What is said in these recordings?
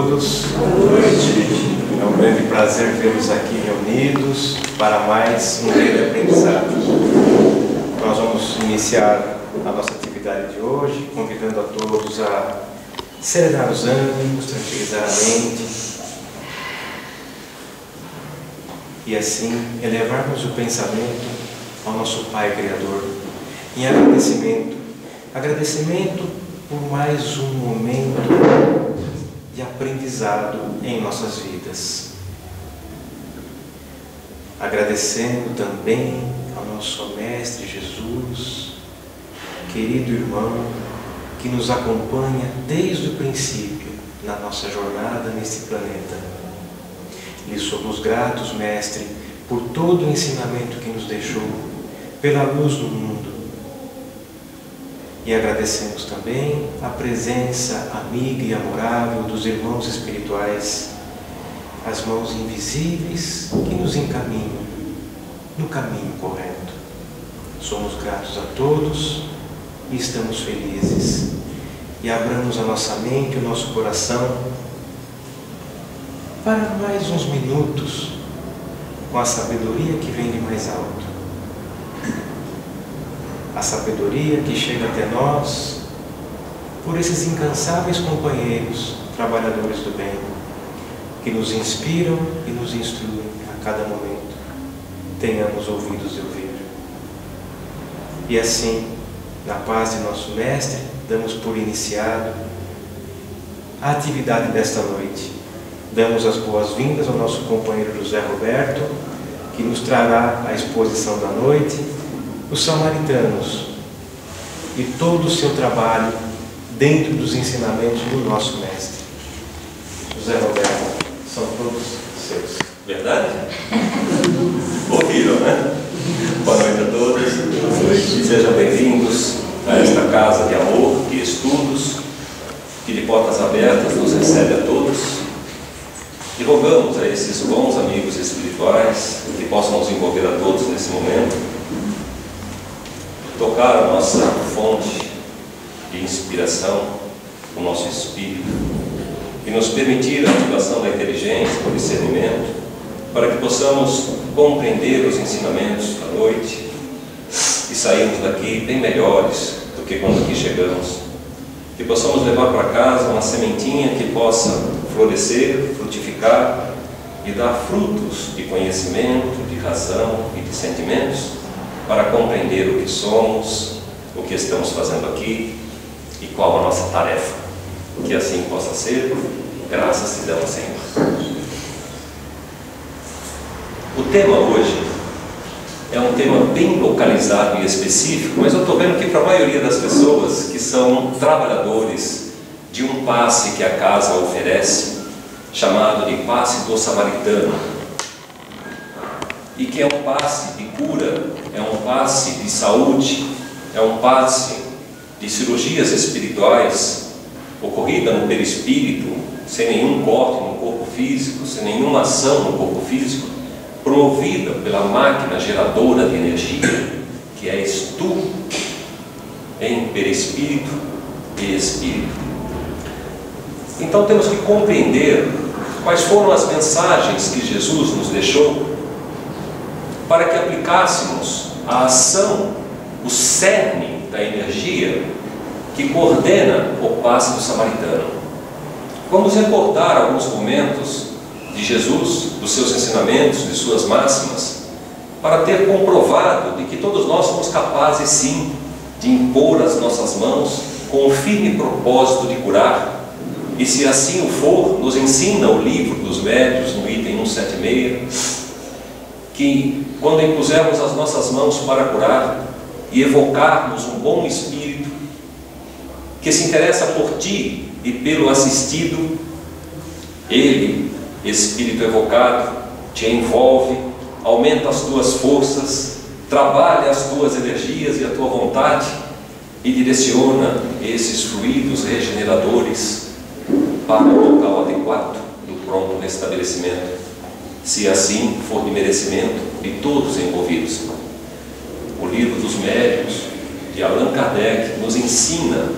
todos. Boa noite. É um grande prazer vê-los aqui reunidos para mais um dia de aprendizado. Nós vamos iniciar a nossa atividade de hoje, convidando a todos a serenar os ânimos, tranquilizar a mente e assim elevarmos o pensamento ao nosso Pai Criador em agradecimento por mais um momento de aprendizado em nossas vidas. Agradecendo também ao nosso Mestre Jesus, querido irmão, que nos acompanha desde o princípio na nossa jornada neste planeta. Lhe somos gratos, Mestre, por todo o ensinamento que nos deixou, pela luz do mundo. E agradecemos também a presença amiga e amorável dos irmãos espirituais, as mãos invisíveis que nos encaminham no caminho correto. Somos gratos a todos e estamos felizes. E abramos a nossa mente, o nosso coração, para mais uns minutos com a sabedoria que vem de mais alto. A sabedoria que chega até nós por esses incansáveis companheiros, trabalhadores do bem, que nos inspiram e nos instruem a cada momento. Tenhamos ouvidos de ouvir. E assim, na paz de nosso Mestre, damos por iniciado a atividade desta noite. Damos as boas-vindas ao nosso companheiro José Roberto, que nos trará a exposição da noite, os samaritanos e todo o seu trabalho dentro dos ensinamentos do nosso Mestre. José Roberto, são todos seus. Verdade? Ouviram, né? Boa noite a todos. Boa noite. Sejam bem-vindos a esta casa de amor, de estudos, que de portas abertas nos recebe a todos. E rogamos a esses bons amigos espirituais que possam nos envolver a todos nesse momento, tocar a nossa fonte de inspiração, o nosso espírito, e nos permitir a ativação da inteligência, do discernimento, para que possamos compreender os ensinamentos da noite e sairmos daqui bem melhores do que quando aqui chegamos. Que possamos levar para casa uma sementinha que possa florescer, frutificar e dar frutos de conhecimento, de razão e de sentimentos, para compreender o que somos, o que estamos fazendo aqui e qual a nossa tarefa. Que assim possa ser, graças te damos, Senhor. O tema hoje é um tema bem localizado e específico, mas eu estou vendo que para a maioria das pessoas que são trabalhadores de um passe que a casa oferece, chamado de passe do samaritano, e que é um passe de cura, é um passe de saúde, é um passe de cirurgias espirituais ocorrida no perispírito, sem nenhum corte no corpo físico, sem nenhuma ação no corpo físico, promovida pela máquina geradora de energia, que és tu, em perispírito e espírito. Então temos que compreender quais foram as mensagens que Jesus nos deixou para que aplicássemos a ação, o cerne da energia que coordena o passe do samaritano. Vamos recordar alguns momentos de Jesus, dos seus ensinamentos, de suas máximas, para ter comprovado de que todos nós somos capazes sim de impor as nossas mãos com o firme propósito de curar. E se assim o for, nos ensina o livro dos médiuns no item 176, que quando impusermos as nossas mãos para curar e evocarmos um bom espírito que se interessa por ti e pelo assistido, ele, espírito evocado, te envolve, aumenta as tuas forças, trabalha as tuas energias e a tua vontade e direciona esses fluidos regeneradores para o local adequado do pronto restabelecimento, se assim for de merecimento de todos envolvidos. O livro dos médiuns de Allan Kardec nos ensina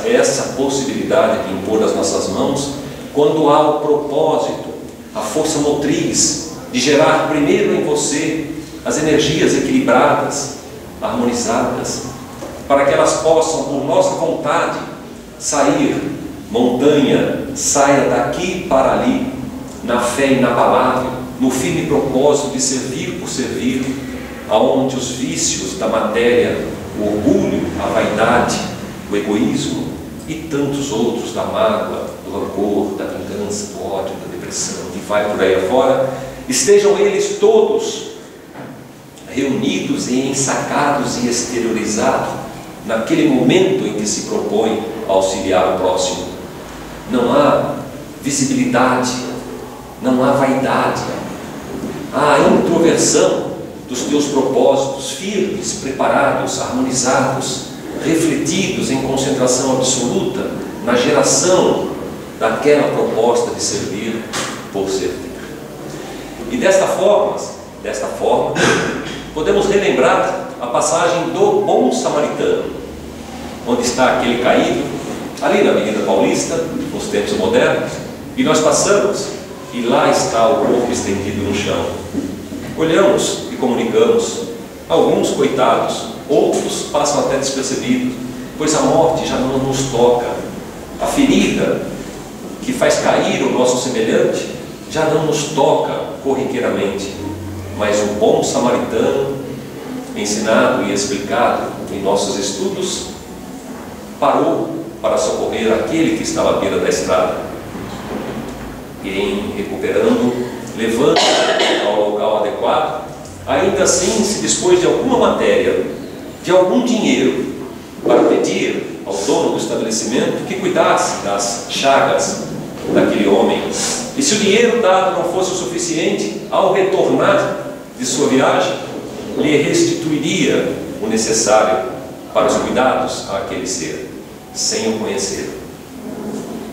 essa possibilidade de impor as nossas mãos quando há o propósito, a força motriz de gerar primeiro em você as energias equilibradas, harmonizadas, para que elas possam, por nossa vontade, sair montanha, saia daqui para ali, na fé inabalável, no firme propósito de servir por servir, aonde os vícios da matéria, o orgulho, a vaidade, o egoísmo e tantos outros, da mágoa, do rancor, da vingança, do ódio, da depressão, e vai por aí afora, estejam eles todos reunidos e ensacados e exteriorizados naquele momento em que se propõe auxiliar o próximo. Não há visibilidade, não há vaidade, há introversão dos teus propósitos firmes, preparados, harmonizados, refletidos em concentração absoluta na geração daquela proposta de servir por servir. E desta forma, podemos relembrar a passagem do bom samaritano, onde está aquele caído, ali na Avenida Paulista, nos tempos modernos, e nós passamos, e lá está o corpo estendido no chão. Olhamos e comunicamos, alguns coitados, outros passam até despercebidos, pois a morte já não nos toca, a ferida que faz cair o nosso semelhante já não nos toca corriqueiramente, mas o bom samaritano, ensinado e explicado em nossos estudos, parou para socorrer aquele que estava à beira da estrada, e em recuperando, levando ao local adequado, ainda assim se dispôs de alguma matéria, de algum dinheiro, para pedir ao dono do estabelecimento que cuidasse das chagas daquele homem. E se o dinheiro dado não fosse o suficiente, ao retornar de sua viagem, lhe restituiria o necessário para os cuidados àquele ser, sem o conhecer.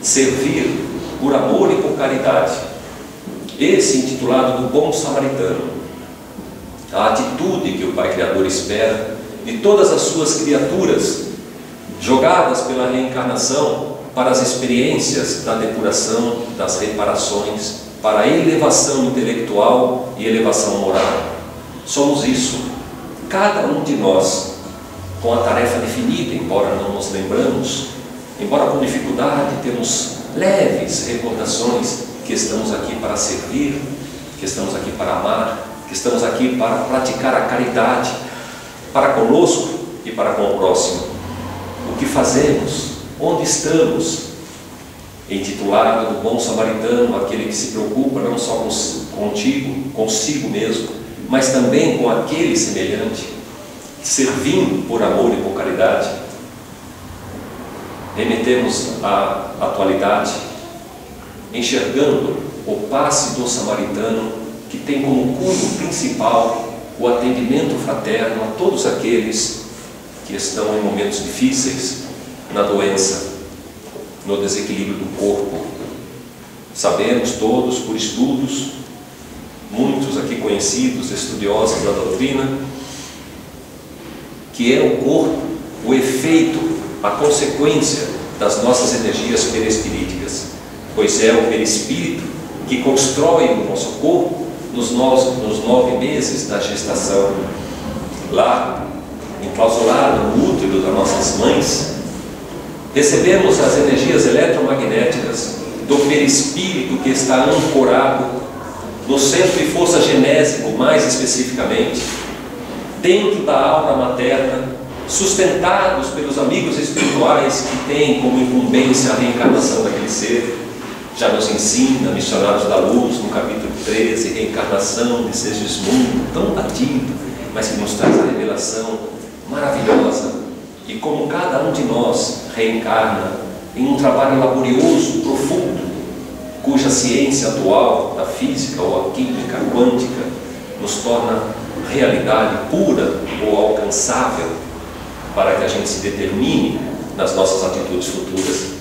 Servir por amor e por caridade, esse intitulado do bom samaritano, a atitude que o Pai Criador espera de todas as suas criaturas, jogadas pela reencarnação para as experiências da depuração, das reparações, para a elevação intelectual e elevação moral. Somos isso, cada um de nós, com a tarefa definida, embora não nos lembramos, embora com dificuldade temos leves recordações que estamos aqui para servir, que estamos aqui para amar, que estamos aqui para praticar a caridade, para conosco e para com o próximo. O que fazemos? Onde estamos? Intitulado do bom samaritano, aquele que se preocupa não só consigo mesmo, mas também com aquele semelhante, servindo por amor e por caridade. Remetemos à atualidade, enxergando o passe do samaritano, que tem como cunho principal o atendimento fraterno a todos aqueles que estão em momentos difíceis, na doença, no desequilíbrio do corpo. Sabemos todos, por estudos, muitos aqui conhecidos, estudiosos da doutrina, que é o corpo, o efeito, a consequência das nossas energias perispiríticas, pois é o perispírito que constrói o nosso corpo nos 9 meses da gestação. Lá, enclausurado no útero das nossas mães, recebemos as energias eletromagnéticas do perispírito que está ancorado no centro de força genésico, mais especificamente, dentro da aura materna, sustentados pelos amigos espirituais que têm como incumbência a reencarnação daquele ser. Já nos ensina, Missionários da Luz, no capítulo 13, reencarnação de Segismundo, tão batido, mas que nos traz a revelação maravilhosa de como cada um de nós reencarna em um trabalho laborioso, profundo, cuja ciência atual, da física ou a química quântica, nos torna realidade pura ou alcançável para que a gente se determine nas nossas atitudes futuras.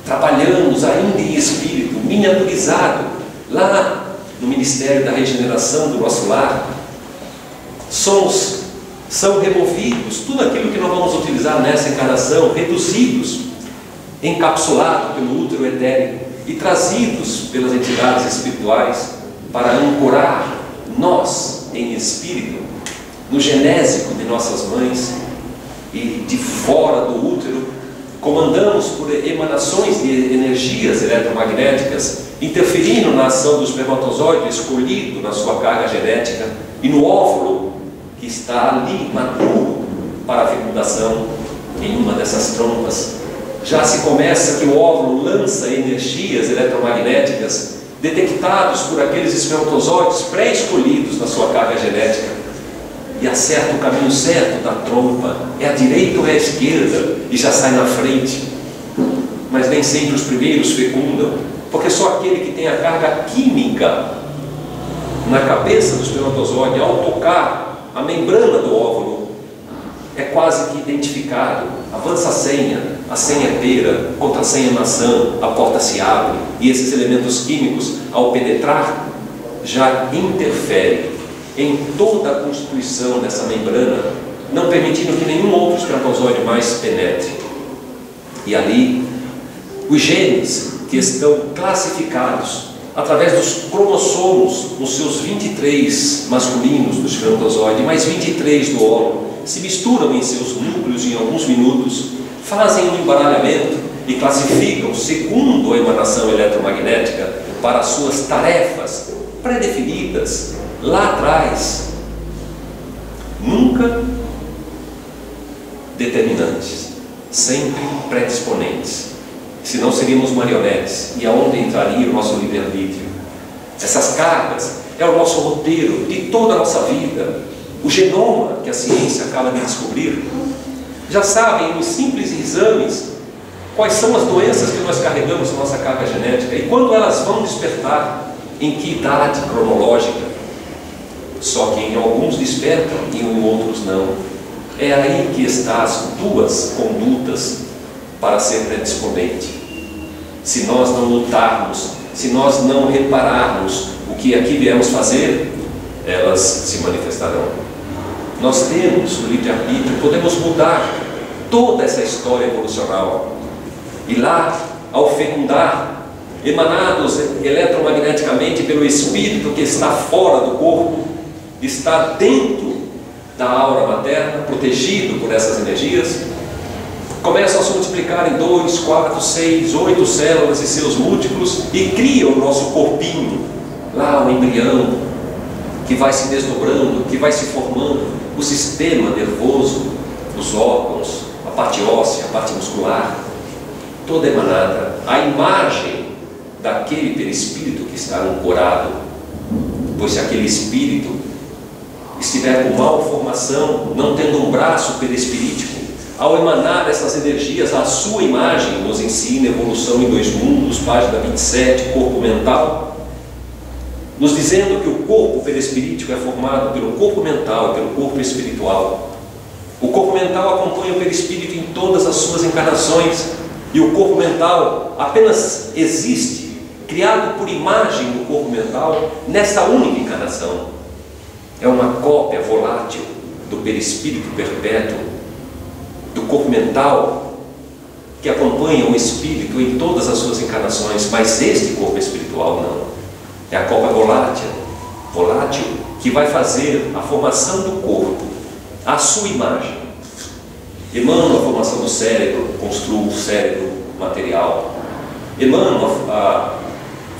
Trabalhamos ainda em espírito, miniaturizado, lá no Ministério da Regeneração do nosso lar. São removidos tudo aquilo que nós vamos utilizar nessa encarnação, reduzidos, encapsulados pelo útero etérico, e trazidos pelas entidades espirituais para ancorar nós em espírito no genésico de nossas mães e de fora do útero, comandamos por emanações de energias eletromagnéticas interferindo na ação do espermatozoide escolhido na sua carga genética e no óvulo que está ali maduro para a fecundação em uma dessas trompas. Já se começa que o óvulo lança energias eletromagnéticas detectados por aqueles espermatozoides pré-escolhidos na sua carga genética e acerta o caminho certo da trompa, é a direita ou é a esquerda, e já sai na frente. Mas nem sempre os primeiros fecundam, porque só aquele que tem a carga química na cabeça do espermatozoide, ao tocar a membrana do óvulo, é quase que identificado. Avança a senha é pera, contra-senha maçã, a porta se abre, e esses elementos químicos, ao penetrar, já interferem em toda a constituição dessa membrana, não permitindo que nenhum outro espermatozoide mais penetre. E ali, os genes que estão classificados através dos cromossomos, nos seus 23 masculinos do espermatozoide, mais 23 do óvulo, se misturam em seus núcleos em alguns minutos, fazem um embaralhamento e classificam segundo a emanação eletromagnética para as suas tarefas pré-definidas lá atrás, nunca determinantes, sempre predisponentes. Senão seríamos marionetes, e aonde entraria o nosso livre-arbítrio? Essas cargas é o nosso roteiro de toda a nossa vida. O genoma que a ciência acaba de descobrir, já sabem nos simples exames quais são as doenças que nós carregamos na nossa carga genética e quando elas vão despertar, em que idade cronológica. Só que em alguns despertam e em outros não. É aí que estão as duas condutas para ser predisponente. Se nós não lutarmos, se nós não repararmos o que aqui viemos fazer, elas se manifestarão. Nós temos o livre-arbítrio, podemos mudar toda essa história evolucional. E lá, ao fecundar, emanados eletromagneticamente pelo espírito que está fora do corpo, está dentro da aura materna, protegido por essas energias, começam a se multiplicar em 2, 4, 6, 8 células e seus múltiplos e criam o nosso corpinho, lá o embrião, que vai se desdobrando, que vai se formando, o sistema nervoso, os órgãos, a parte óssea, a parte muscular, toda emanada, a imagem daquele perispírito que está ancorado, pois se aquele espírito estiver com malformação, não tendo um braço perispirítico, ao emanar essas energias, a sua imagem nos ensina Evolução em Dois Mundos, página 27, corpo mental, nos dizendo que o corpo perispirítico é formado pelo corpo mental e pelo corpo espiritual. O corpo mental acompanha o perispírito em todas as suas encarnações, e o corpo mental apenas existe, criado por imagem do corpo mental, nessa única encarnação. É uma cópia volátil do perispírito perpétuo, do corpo mental, que acompanha o espírito em todas as suas encarnações, mas este corpo espiritual não. É a cópia volátil, que vai fazer a formação do corpo, a sua imagem. Emmanuel, a formação do cérebro, construa o cérebro material. Emmanuel, a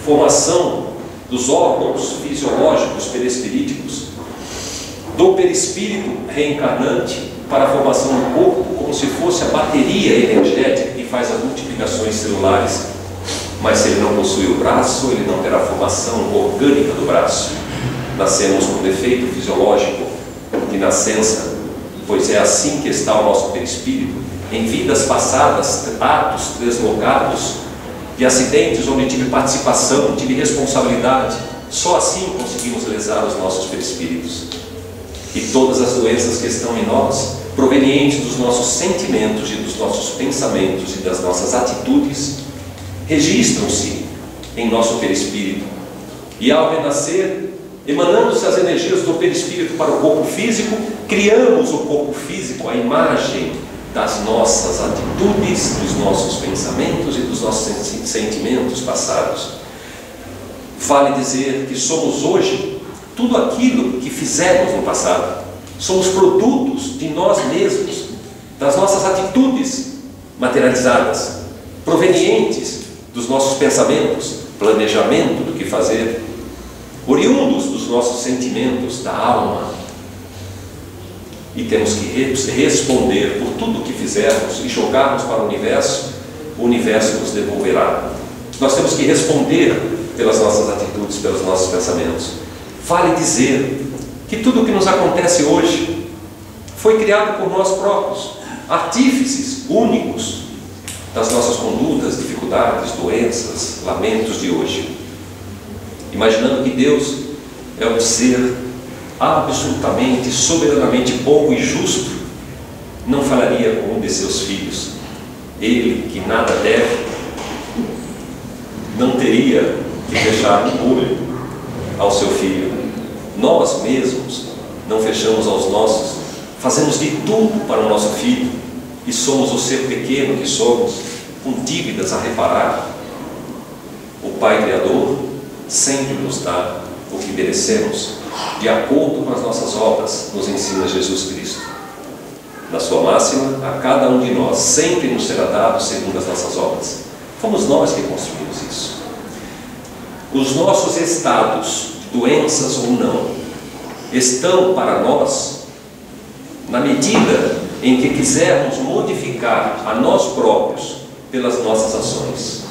formação dos órgãos fisiológicos perispiríticos, do perispírito reencarnante para a formação do corpo, como se fosse a bateria energética que faz as multiplicações celulares. Mas se ele não possui o braço, ele não terá formação orgânica do braço. Nascemos com defeito fisiológico de nascença, pois é assim que está o nosso perispírito, em vidas passadas, atos deslocados, de acidentes onde tive participação, tive responsabilidade. Só assim conseguimos lesar os nossos perispíritos. E todas as doenças que estão em nós, provenientes dos nossos sentimentos e dos nossos pensamentos e das nossas atitudes, registram-se em nosso perispírito. E ao renascer, emanando-se as energias do perispírito para o corpo físico, criamos o corpo físico, a imagem das nossas atitudes, dos nossos pensamentos e dos nossos sentimentos passados. Vale dizer que somos hoje tudo aquilo que fizemos no passado. Somos produtos de nós mesmos, das nossas atitudes materializadas, provenientes dos nossos pensamentos, planejamento do que fazer, oriundos dos nossos sentimentos, da alma. E temos que responder por tudo o que fizermos e jogarmos para o universo nos devolverá. Nós temos que responder pelas nossas atitudes, pelos nossos pensamentos. Vale dizer que tudo o que nos acontece hoje foi criado por nós próprios, artífices únicos das nossas condutas, dificuldades, doenças, lamentos de hoje. Imaginando que Deus é um ser absolutamente, soberanamente bom e justo, não falaria com um de seus filhos. Ele, que nada deve, não teria que fechar o olho ao seu filho. Nós mesmos não fechamos aos nossos, fazemos de tudo para o nosso filho, e somos o ser pequeno que somos, com dívidas a reparar. O Pai Criador sempre nos dá o que merecemos, de acordo com as nossas obras, nos ensina Jesus Cristo. Na sua máxima, a cada um de nós sempre nos será dado segundo as nossas obras. Fomos nós que construímos isso. Os nossos estados, doenças ou não, estão para nós na medida em que quisermos modificar a nós próprios pelas nossas ações.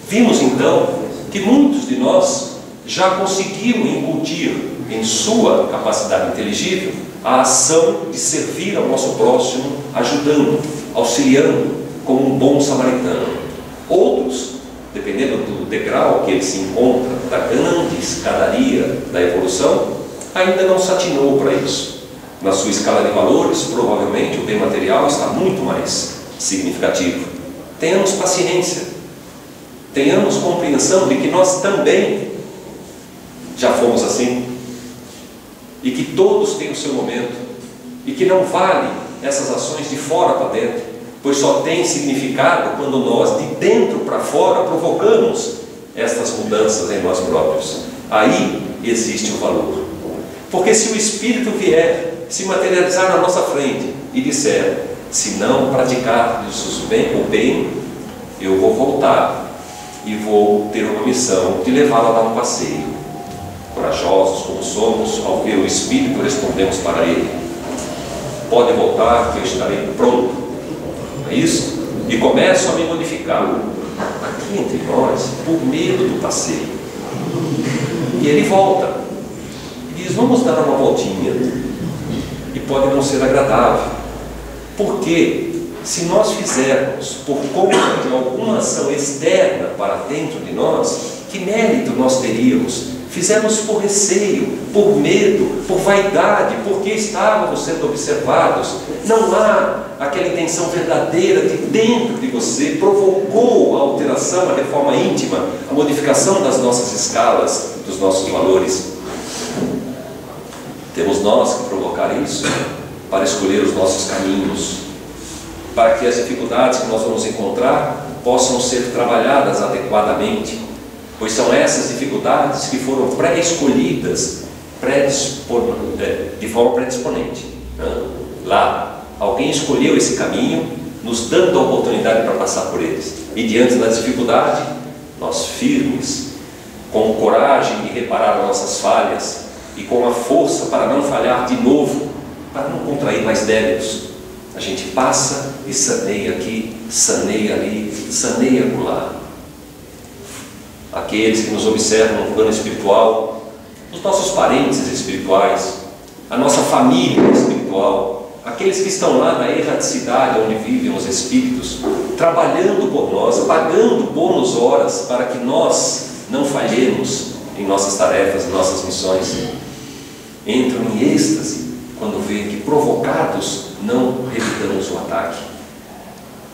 Vimos então que muitos de nós já conseguiram incutir em sua capacidade inteligível a ação de servir ao nosso próximo, ajudando, auxiliando, como um bom samaritano. Outros, dependendo do degrau que ele se encontra, da grande escadaria da evolução, ainda não se atinou para isso. Na sua escala de valores, provavelmente o bem material está muito mais significativo. Tenhamos paciência, tenhamos compreensão de que nós também já fomos assim, e que todos têm o seu momento, e que não vale essas ações de fora para dentro, pois só tem significado quando nós, de dentro para fora, provocamos estas mudanças em nós próprios. Aí existe o valor. Porque se o Espírito vier se materializar na nossa frente e disser: se não praticar o bem, eu vou voltar e vou ter uma missão de levá-la a dar um passeio. Corajosos como somos, ao ver o Espírito, respondemos para ele: pode voltar que eu estarei pronto. É isso? E começo a me modificar aqui entre nós, por medo do passeio. E ele volta e diz: vamos dar uma voltinha. E pode não ser agradável, porque se nós fizermos por conta de alguma ação externa para dentro de nós, que mérito nós teríamos? Fizemos por receio, por medo, por vaidade, porque estávamos sendo observados. Não há aquela intenção verdadeira de dentro de você, provocou a alteração, a reforma íntima, a modificação das nossas escalas, dos nossos valores. Temos nós que provocar isso para escolher os nossos caminhos, para que as dificuldades que nós vamos encontrar possam ser trabalhadas adequadamente, pois são essas dificuldades que foram pré-escolhidas de forma predisponente. Lá, alguém escolheu esse caminho, nos dando a oportunidade para passar por eles. E diante da dificuldade, nós firmes, com coragem de reparar as nossas falhas e com a força para não falhar de novo, para não contrair mais débitos, a gente passa e saneia aqui, saneia ali, saneia acolá. Aqueles que nos observam no plano espiritual, os nossos parentes espirituais, a nossa família espiritual, aqueles que estão lá na erraticidade onde vivem os espíritos, trabalhando por nós, pagando bônus horas para que nós não falhemos em nossas tarefas, em nossas missões, entram em êxtase quando veem que, provocados, não revidamos o ataque,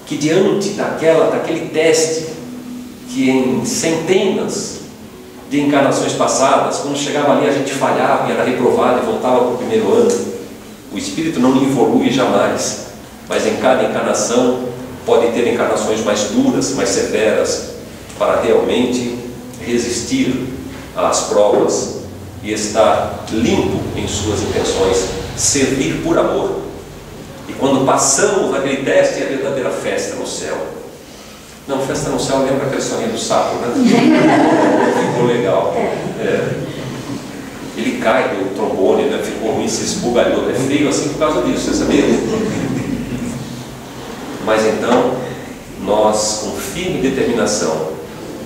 que diante daquele teste que em centenas de encarnações passadas, quando chegava ali a gente falhava e era reprovado e voltava para o primeiro ano, o espírito não evolui jamais, mas em cada encarnação pode ter encarnações mais duras, mais severas, para realmente resistir às provas e estar limpo em suas intenções, servir por amor. E quando passamos naquele teste, é a verdadeira festa no céu. Não, festa no céu, lembra aquela historinha do sapo, né? Ficou legal. Ele cai do trombone, né? Ficou ruim, se esbugalhou. É feio assim por causa disso, você sabia? Mas então, nós, com firme determinação,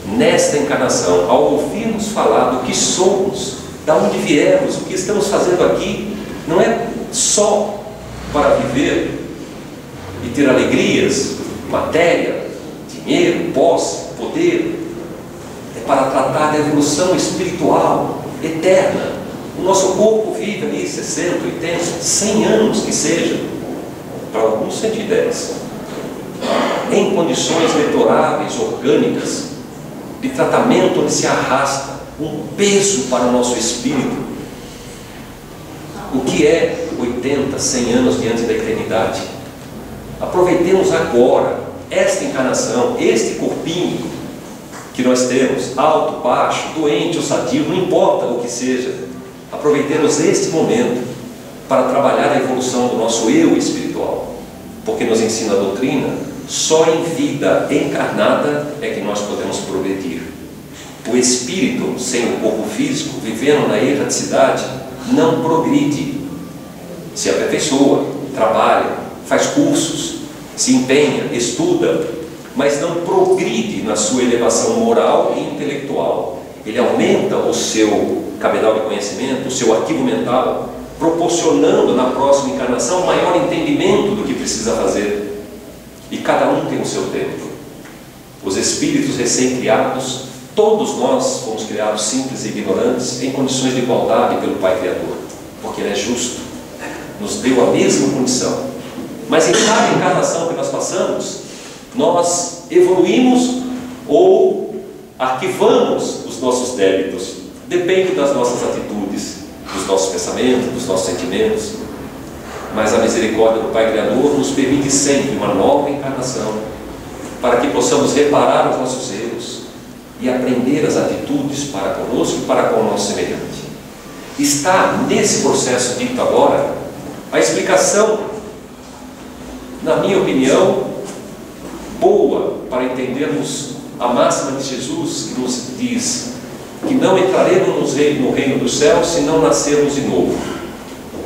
nesta encarnação, ao ouvirmos falar do que somos, da onde viemos, o que estamos fazendo aqui, não é só para viver e ter alegrias, matéria, dinheiro, posse, poder, é para tratar da evolução espiritual eterna. O nosso corpo vive ali 60, 80, 100 anos que seja, para alguns 110, em condições deploráveis, orgânicas, de tratamento onde se arrasta um peso para o nosso espírito. O que é 80, 100 anos diante da eternidade? Aproveitemos agora esta encarnação, este corpinho que nós temos, alto, baixo, doente ou sadio, não importa o que seja. Aproveitemos este momento para trabalhar a evolução do nosso eu espiritual, porque nos ensina a doutrina, só em vida encarnada é que nós podemos progredir. O espírito, sem o corpo físico, vivendo na erraticidade, não progride. Se aperfeiçoa, trabalha, faz cursos, se empenha, estuda, mas não progride na sua elevação moral e intelectual. Ele aumenta o seu cabedal de conhecimento, o seu arquivo mental, proporcionando na próxima encarnação maior entendimento do que precisa fazer. E cada um tem o seu tempo. Os espíritos recém-criados, todos nós fomos criados simples e ignorantes, em condições de igualdade pelo Pai Criador, porque Ele é justo, nos deu a mesma condição. Mas em cada encarnação que nós passamos, nós evoluímos ou arquivamos os nossos débitos. Depende das nossas atitudes, dos nossos pensamentos, dos nossos sentimentos. Mas a misericórdia do Pai Criador nos permite sempre uma nova encarnação, para que possamos reparar os nossos erros e aprender as atitudes para conosco e para com o nosso semelhante. Está nesse processo dito agora a explicação, na minha opinião, boa para entendermos a máxima de Jesus, que nos diz que não entraremos no reino dos céus se não nascermos de novo.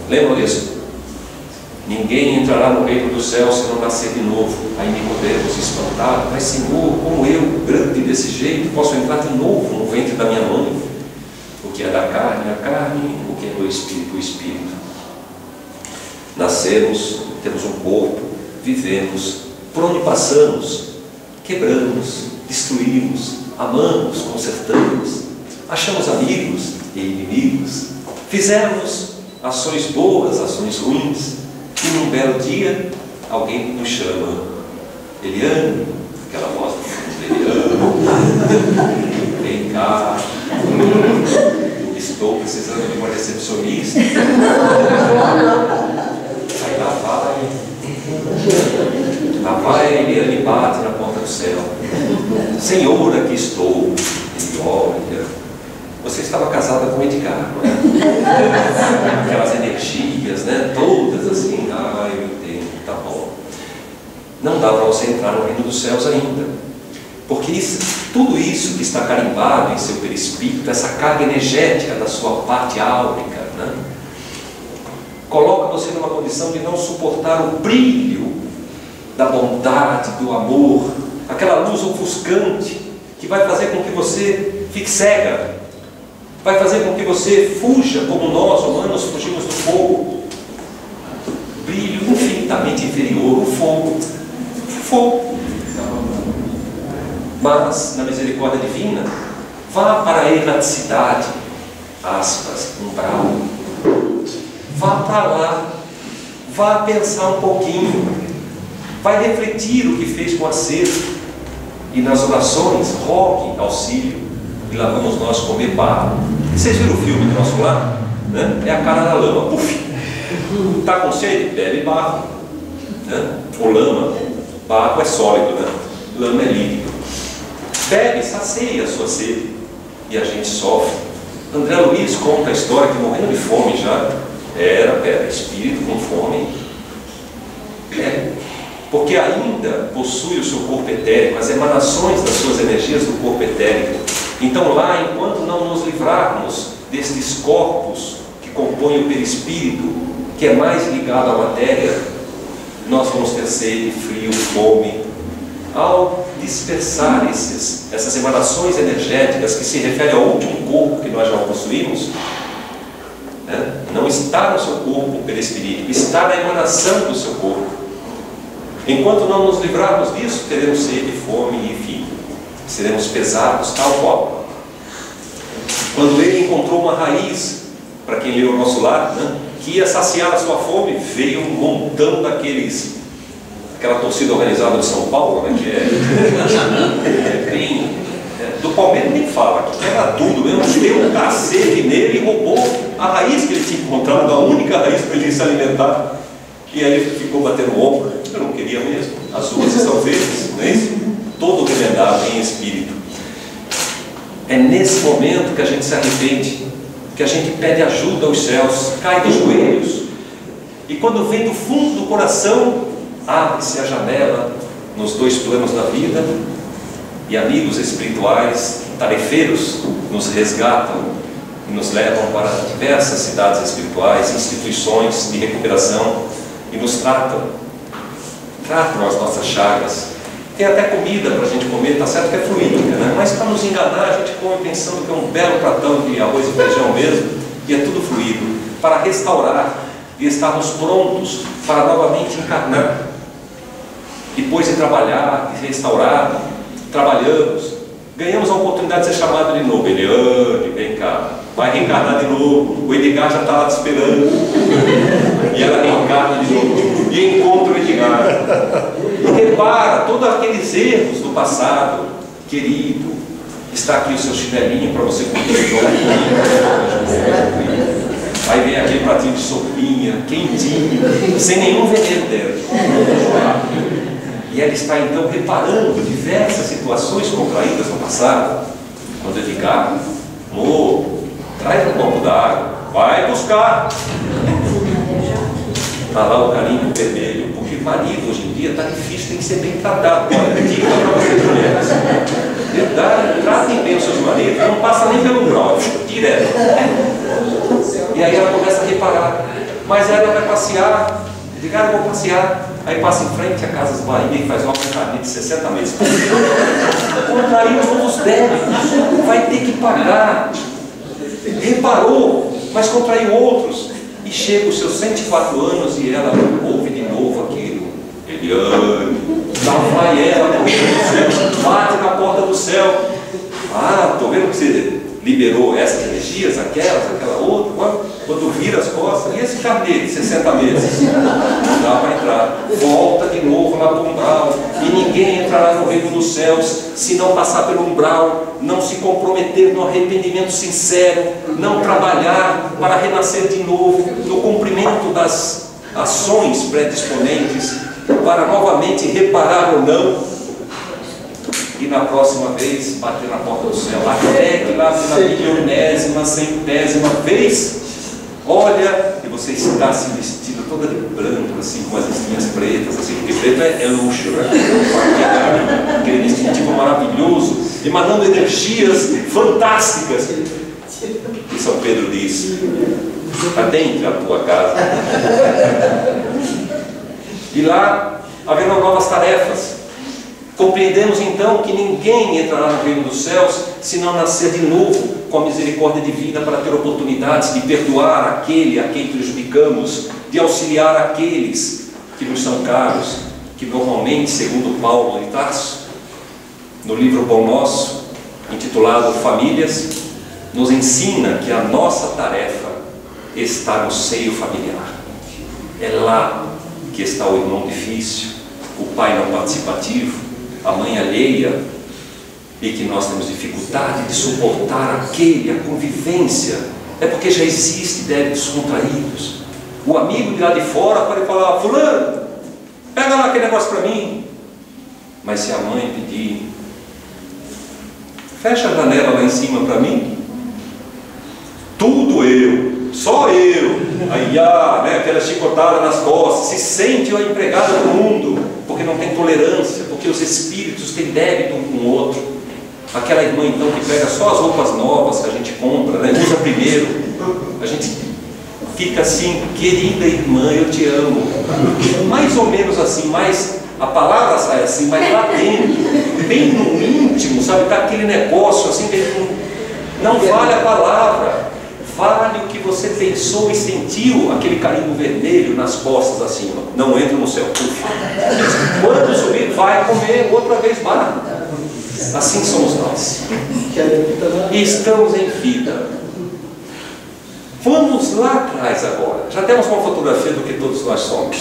Lembram disso? Ninguém entrará no reino dos céus se não nascer de novo. Aí Nicodemos, espantado: mas Senhor, como eu, grande desse jeito, posso entrar de novo no ventre da minha mãe? O que é da carne, a carne; o que é do espírito, o espírito. Nascemos, temos um corpo, vivemos, por onde passamos, quebramos, destruímos, amamos, consertamos, achamos amigos e inimigos, fizemos ações boas, ações ruins, e num belo dia alguém nos chama: Eliane, aquela voz do fundo, Eliane, vem cá, estou precisando de uma recepcionista. Aí lá vai a Eliane, bate na porta do céu: Senhor, aqui estou. Ele olha: você estava casada com Edgar, não é? Aquelas energias, né? Todas assim. Eu entendo, tá bom. Não dá para você entrar no reino dos céus ainda, porque tudo isso que está carimbado em seu perispírito, essa carga energética da sua parte áurica, né? Coloca você numa condição de não suportar o brilho da bondade, do amor, aquela luz ofuscante que vai fazer com que você fique cega, vai fazer com que você fuja, como nós humanos fugimos do fogo. Brilho infinitamente inferior, o fogo. Fogo. Mas, na misericórdia divina, vá para a erraticidade, aspas, umbral. Vá para lá, vá pensar um pouquinho, vai refletir o que fez com acerto, e nas orações rogue auxílio. E lá vamos nós comer barro. Vocês viram o filme do nosso lar? Né? É a cara da lama, puf. Está com sede? Bebe barro. né? Ou lama. Barro é sólido, né? Lama é líquido. Bebe, sacia a sua sede. E a gente sofre. André Luiz conta a história que morrendo de fome já. Era espírito com fome. Porque ainda possui o seu corpo etérico, as emanações das suas energias do corpo etérico. Então lá, enquanto não nos livrarmos destes corpos que compõem o perispírito, que é mais ligado à matéria, nós vamos ter sede, frio, fome. Ao dispersar essas emanações energéticas que se referem ao último corpo que nós já possuímos, né? Não está no seu corpo perispírito, está na emanação do seu corpo. Enquanto não nos livrarmos disso, teremos sede, fome e enfim, seremos pesados tal qual. Quando ele encontrou uma raiz, para quem leu o Nosso Lar, né, que ia saciar a sua fome, veio um montão aquela torcida organizada de São Paulo, né, que é bem... do Palmeiras nem fala, que era tudo mesmo, deu um cacete nele e roubou a raiz que ele tinha encontrado, a única raiz para ele se alimentar. E aí ele ficou batendo o ombro. Eu não queria mesmo. As ruas estão verdes, não é isso? Todo remendado em espírito. É nesse momento que a gente se arrepende, que a gente pede ajuda aos céus, cai de joelhos. E quando vem do fundo do coração, abre-se a janela nos dois planos da vida, e amigos espirituais, tarefeiros, nos resgatam e nos levam para diversas cidades espirituais, instituições de recuperação, e nos tratam as nossas chagas. Tem até comida para a gente comer, está certo que é fluídica, né? Mas para nos enganar, a gente come pensando que é um belo pratão de arroz e feijão mesmo, e é tudo fluido, para restaurar e estarmos prontos para novamente encarnar. Depois de trabalhar, de restaurar, trabalhamos, ganhamos a oportunidade de ser chamado de novo. Eliane, vem cá, vai reencarnar de novo. O Edgar já está lá te esperando. E ela reencarna de novo. E encontra o Edgar. E repara todos aqueles erros do passado. Querido, está aqui o seu chinelinho para você comer. Aí vem aquele pratinho de sopinha, quentinho, sem nenhum veneno dentro. E ela está então reparando diversas situações contraídas no passado. Quando eu ligar, amor, traz um copo d'água, vai buscar. Está lá o carinho vermelho, porque marido hoje em dia está difícil, tem que ser bem tratado. Olha, dica para vocês mulheres. Verdade, tratem bem os seus maridos, não passa nem pelo grau, direto. E aí ela começa a reparar, mas ela vai passear, ligar, eu vou passear. Aí passa em frente a Casas Bahia e faz uma mercadoria de 60 meses. Contraiu os débitos, vai ter que pagar. Reparou, mas contraiu outros. E chega os seus 104 anos e ela ouve de novo aquilo. Eliane, lá vai ela, bate na porta do céu. Ah, estou vendo que você liberou essas energias, aquela outra. Quando vira as costas, e esse carneiro de 60 meses? Não dá para entrar. Volta de novo lá para o umbral. E ninguém entrará no reino dos céus se não passar pelo umbral, não se comprometer no arrependimento sincero, não trabalhar para renascer de novo, no cumprimento das ações predisponentes, para novamente reparar ou não. E na próxima vez bater na porta do céu, até que lá na milionésima, centésima vez, olha, e você está se vestido toda de branco, assim, com as listinhas pretas, assim, porque preto é luxo, né? Aquele distintivo maravilhoso, emanando energias fantásticas. E São Pedro diz: adentre a tua casa. E lá haverão novas tarefas. Compreendemos então que ninguém entrará no reino dos céus se não nascer de novo com a misericórdia divina, para ter oportunidades de perdoar aquele a quem prejudicamos, de auxiliar aqueles que nos são caros, que normalmente, segundo Paulo de Tarso, no livro Pão Nosso, intitulado Famílias, nos ensina que a nossa tarefa está no seio familiar. É lá que está o irmão difícil, o pai não participativo, a mãe alheia, e que nós temos dificuldade de suportar a convivência, é porque já existe débitos contraídos. O amigo de lá de fora pode falar: fulano, Pega lá aquele negócio para mim. Mas se a mãe pedir, fecha a janela lá em cima para mim. Tudo eu, só eu. Aí, né, aquela chicotada nas costas. Se sente a empregada do mundo, porque não tem tolerância, porque os espíritos têm débito um com o outro. Aquela irmã então que pega só as roupas novas que a gente compra, né, usa primeiro. A gente fica assim, querida irmã, eu te amo. Mais ou menos assim, mas a palavra sai assim, mas lá dentro, bem no íntimo, sabe, tá aquele negócio assim que não vale a palavra. Vale o que você pensou e sentiu, aquele carimbo vermelho nas costas acima. Não entra no céu. Quando subir, vai comer outra vez mais. Assim somos nós. E estamos em vida. Vamos lá atrás agora. Já temos uma fotografia do que todos nós somos.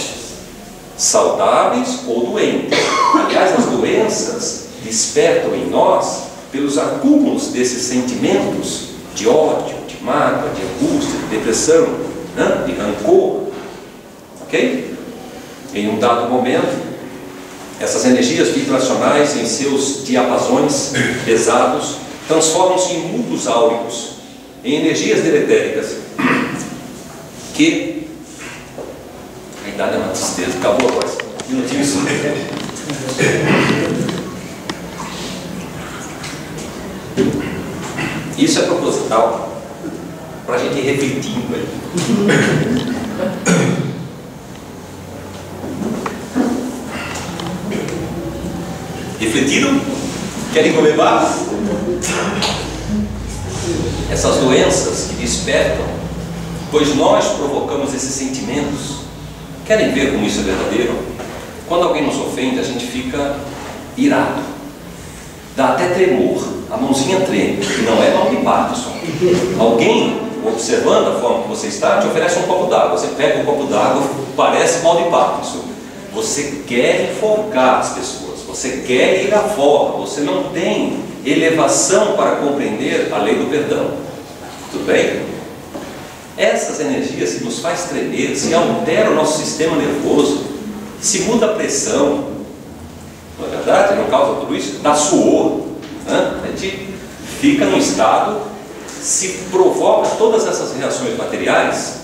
Saudáveis ou doentes. Aliás, as doenças despertam em nós pelos acúmulos desses sentimentos de ódio, de mágoa, de angústia, de depressão, né? De rancor. Ok? Em um dado momento, essas energias vibracionais em seus diapasões pesados transformam-se em mundos áuricos, em energias deletéricas que... A idade é uma tristeza, acabou a voz. Minutinho só. Isso é proposital para a gente ir refletindo aí. Refletiram? Querem comer barro? Essas doenças que despertam, pois nós provocamos esses sentimentos. Querem ver como isso é verdadeiro? Quando alguém nos ofende, a gente fica irado, dá até tremor, a mãozinha treme, e não é mal de Parkinson. Alguém, observando a forma que você está, te oferece um copo d'água. Você pega um copo d'água, parece mal de Parkinson. Você quer enforcar as pessoas, você quer ir à forma, você não tem elevação para compreender a lei do perdão. Tudo bem? Essas energias se nos faz tremer, se altera o nosso sistema nervoso, se muda a pressão, não é verdade? Não causa tudo isso? Dá suor, né? A gente fica num estado, se provoca todas essas reações materiais.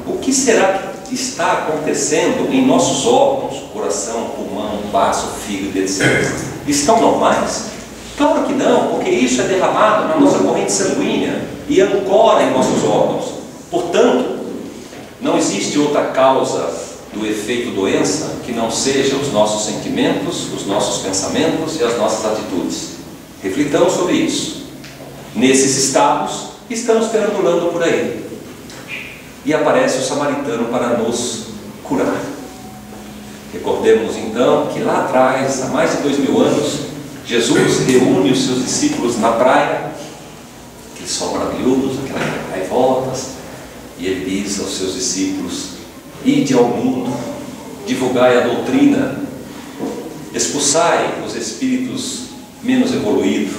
O que será que está acontecendo em nossos órgãos, coração, pulmão, baço, fígado, etc? Estão normais? Claro que não, porque isso é derramado na nossa corrente sanguínea e ancora em nossos órgãos. Portanto, não existe outra causa do efeito doença que não seja os nossos sentimentos, os nossos pensamentos e as nossas atitudes. Reflitamos sobre isso. Nesses estados, estamos perambulando por aí. E aparece o samaritano para nos curar. Recordemos então que lá atrás, há mais de 2000 anos, Jesus reúne os seus discípulos na praia, aquele sol maravilhoso, aquelas gaivotas, e ele diz aos seus discípulos: ide ao mundo, divulgai a doutrina, expulsai os espíritos menos evoluídos,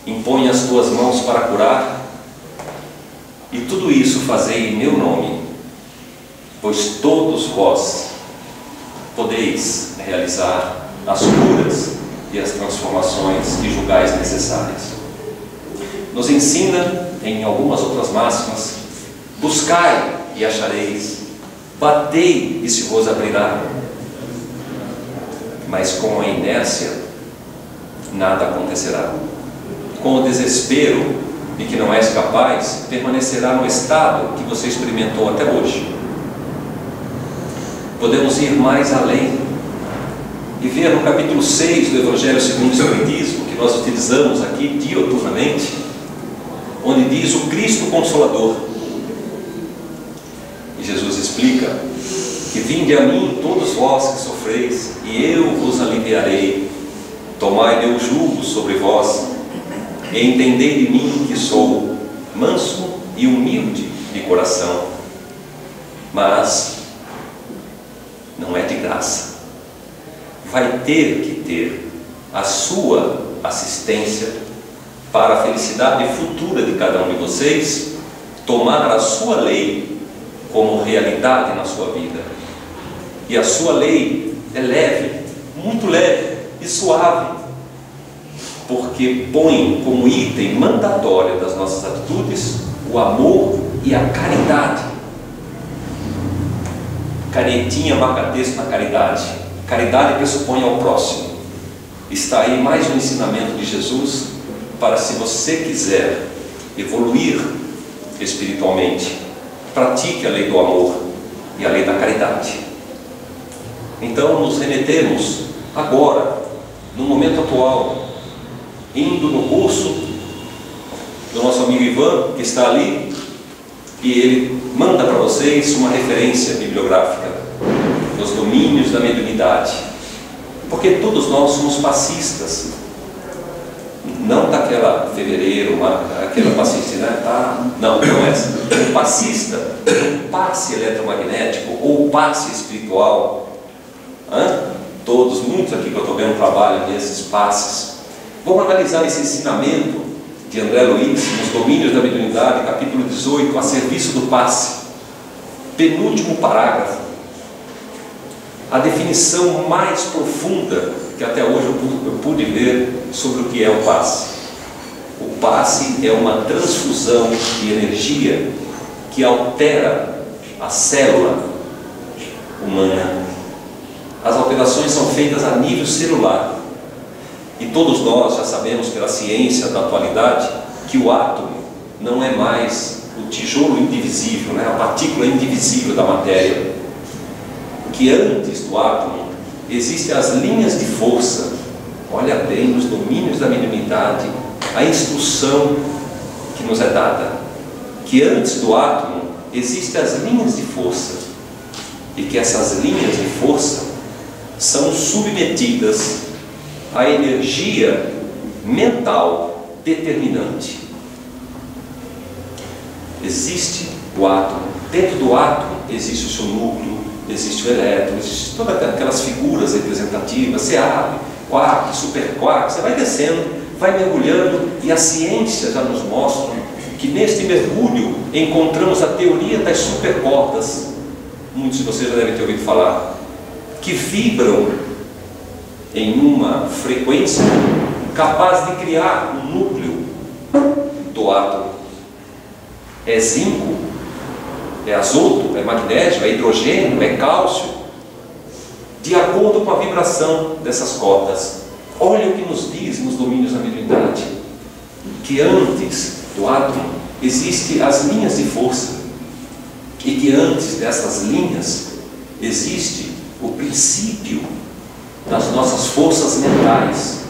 impõe as tuas mãos para curar, e tudo isso fazei em meu nome, pois todos vós podeis realizar as curas e as transformações que julgais necessárias. Nos ensina em algumas outras máximas: buscai e achareis, batei e se vos abrirá. Mas com a inércia nada acontecerá. Com o desespero de que não és capaz, permanecerá no estado que você experimentou até hoje. Podemos ir mais além e ver no capítulo 6 do Evangelho segundo o Espiritismo, que nós utilizamos aqui dioturnamente, onde diz o Cristo Consolador. E Jesus explica que vinde a mim todos vós que sofreis, e eu vos aliviarei. Tomai meu jugo sobre vós, e entendei de mim que sou manso e humilde de coração. Mas não é de graça. Vai ter que ter a sua assistência para a felicidade futura de cada um de vocês, tomar a sua lei como realidade na sua vida. E a sua lei é leve, muito leve e suave, porque põe como item mandatório das nossas atitudes o amor e a caridade. Canetinha macatesco na caridade. Caridade pressupõe ao próximo. Está aí mais um ensinamento de Jesus para, se você quiser evoluir espiritualmente, pratique a lei do amor e a lei da caridade. Então nos remetemos agora, no momento atual, indo no curso do nosso amigo Ivan, que está ali, e ele manda para vocês uma referência bibliográfica dos domínios da mediunidade, porque todos nós somos passistas, não daquela fevereiro, aquela passista, né? Não essa. O passista, o passe eletromagnético ou o passe espiritual. Todos, muitos aqui que eu estou vendo trabalham nesses passes. Vamos analisar esse ensinamento de André Luiz nos domínios da mediunidade, capítulo 18, a serviço do passe, penúltimo parágrafo, a definição mais profunda que até hoje eu pude ver sobre o que é o passe. O passe é uma transfusão de energia que altera a célula humana. As alterações são feitas a nível celular. E todos nós já sabemos pela ciência da atualidade que o átomo não é mais o tijolo indivisível, né? A partícula indivisível da matéria. Que antes do átomo existem as linhas de força. Olha bem, nos domínios da mediunidade, a instrução que nos é dada. Que antes do átomo existem as linhas de força. E que essas linhas de força são submetidas à energia mental determinante. Existe o átomo. Dentro do átomo existe o seu núcleo, existe o elétron, existe todas aquelas figuras representativas. Você abre, quark, superquark, você vai descendo, vai mergulhando, e a ciência já nos mostra que neste mergulho encontramos a teoria das supercordas. Muitos de vocês já devem ter ouvido falar, que vibram em uma frequência capaz de criar um núcleo do átomo. É zinco, é azoto, é magnésio, é hidrogênio, é cálcio, de acordo com a vibração dessas cordas. Olha o que nos diz nos domínios da mediunidade, que antes do átomo existem as linhas de força, e que antes dessas linhas existe o princípio das nossas forças mentais,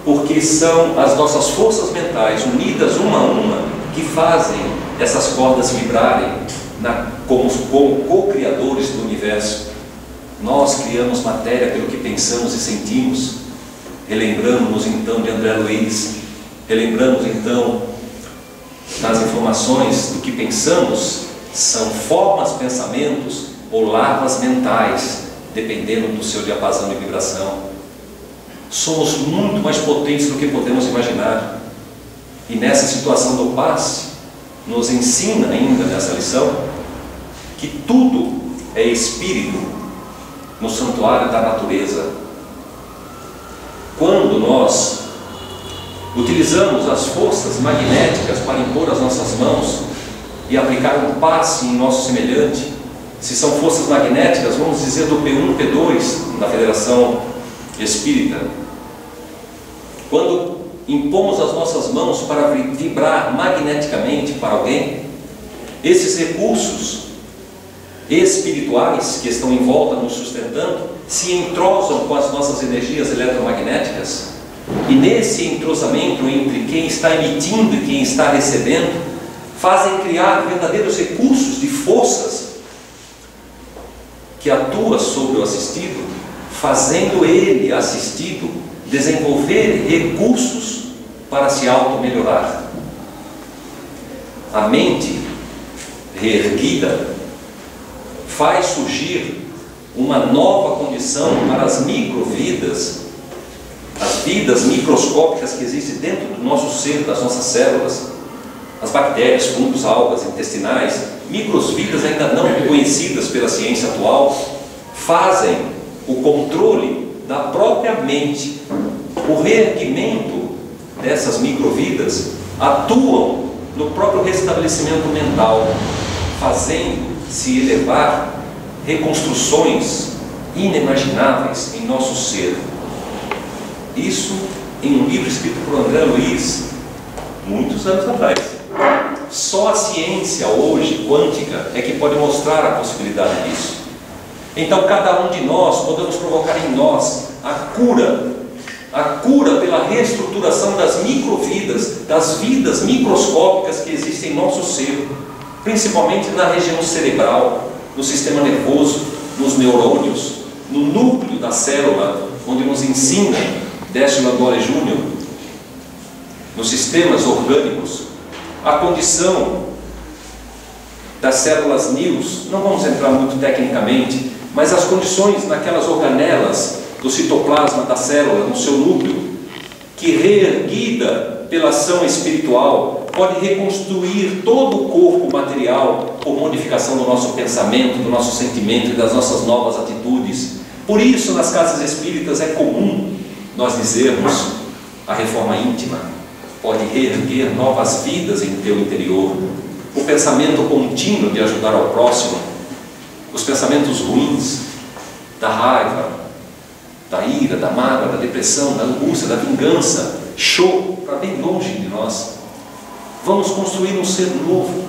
porque são as nossas forças mentais unidas uma a uma que fazem essas cordas vibrarem como co-criadores do universo. Nós criamos matéria pelo que pensamos e sentimos. Relembramos então de André Luiz, relembramos então das informações do que pensamos, são formas, pensamentos ou lavas mentais, dependendo do seu diapasão de vibração. Somos muito mais potentes do que podemos imaginar. E nessa situação do passe, nos ensina ainda nessa lição que tudo é espírito no santuário da natureza. Quando nós utilizamos as forças magnéticas para impor as nossas mãos e aplicar um passe em nosso semelhante, se são forças magnéticas, vamos dizer do P1, P2 da Federação Espírita, quando impomos as nossas mãos para vibrar magneticamente para alguém, esses recursos espirituais que estão em volta nos sustentando se entrosam com as nossas energias eletromagnéticas, e nesse entrosamento entre quem está emitindo e quem está recebendo, fazem criar verdadeiros recursos de forças que atua sobre o assistido, fazendo ele, assistido, desenvolver recursos para se auto-melhorar. A mente reerguida faz surgir uma nova condição para as microvidas, as vidas microscópicas que existem dentro do nosso ser, das nossas células, as bactérias, fungos, algas intestinais, microvidas ainda não conhecidas pela ciência atual, fazem o controle da própria mente. O reerguimento dessas microvidas atuam no próprio restabelecimento mental, fazendo-se elevar reconstruções inimagináveis em nosso ser. Isso em um livro escrito por André Luiz, muitos anos atrás. Só a ciência hoje, quântica, é que pode mostrar a possibilidade disso. Então cada um de nós podemos provocar em nós a cura pela reestruturação das microvidas, das vidas microscópicas que existem em nosso ser, principalmente na região cerebral, no sistema nervoso, nos neurônios, no núcleo da célula, onde nos ensina Décio Landore Júnior, nos sistemas orgânicos, a condição das células NILs. Não vamos entrar muito tecnicamente, mas as condições naquelas organelas do citoplasma da célula, no seu núcleo, que reerguida pela ação espiritual, pode reconstruir todo o corpo material por modificação do nosso pensamento, do nosso sentimento e das nossas novas atitudes. Por isso, nas casas espíritas é comum nós dizermos: a reforma íntima pode reerguer novas vidas em teu interior. O pensamento contínuo de ajudar ao próximo, os pensamentos ruins, da raiva, da ira, da mágoa, da depressão, da angústia, da vingança, show para bem longe de nós. Vamos construir um ser novo,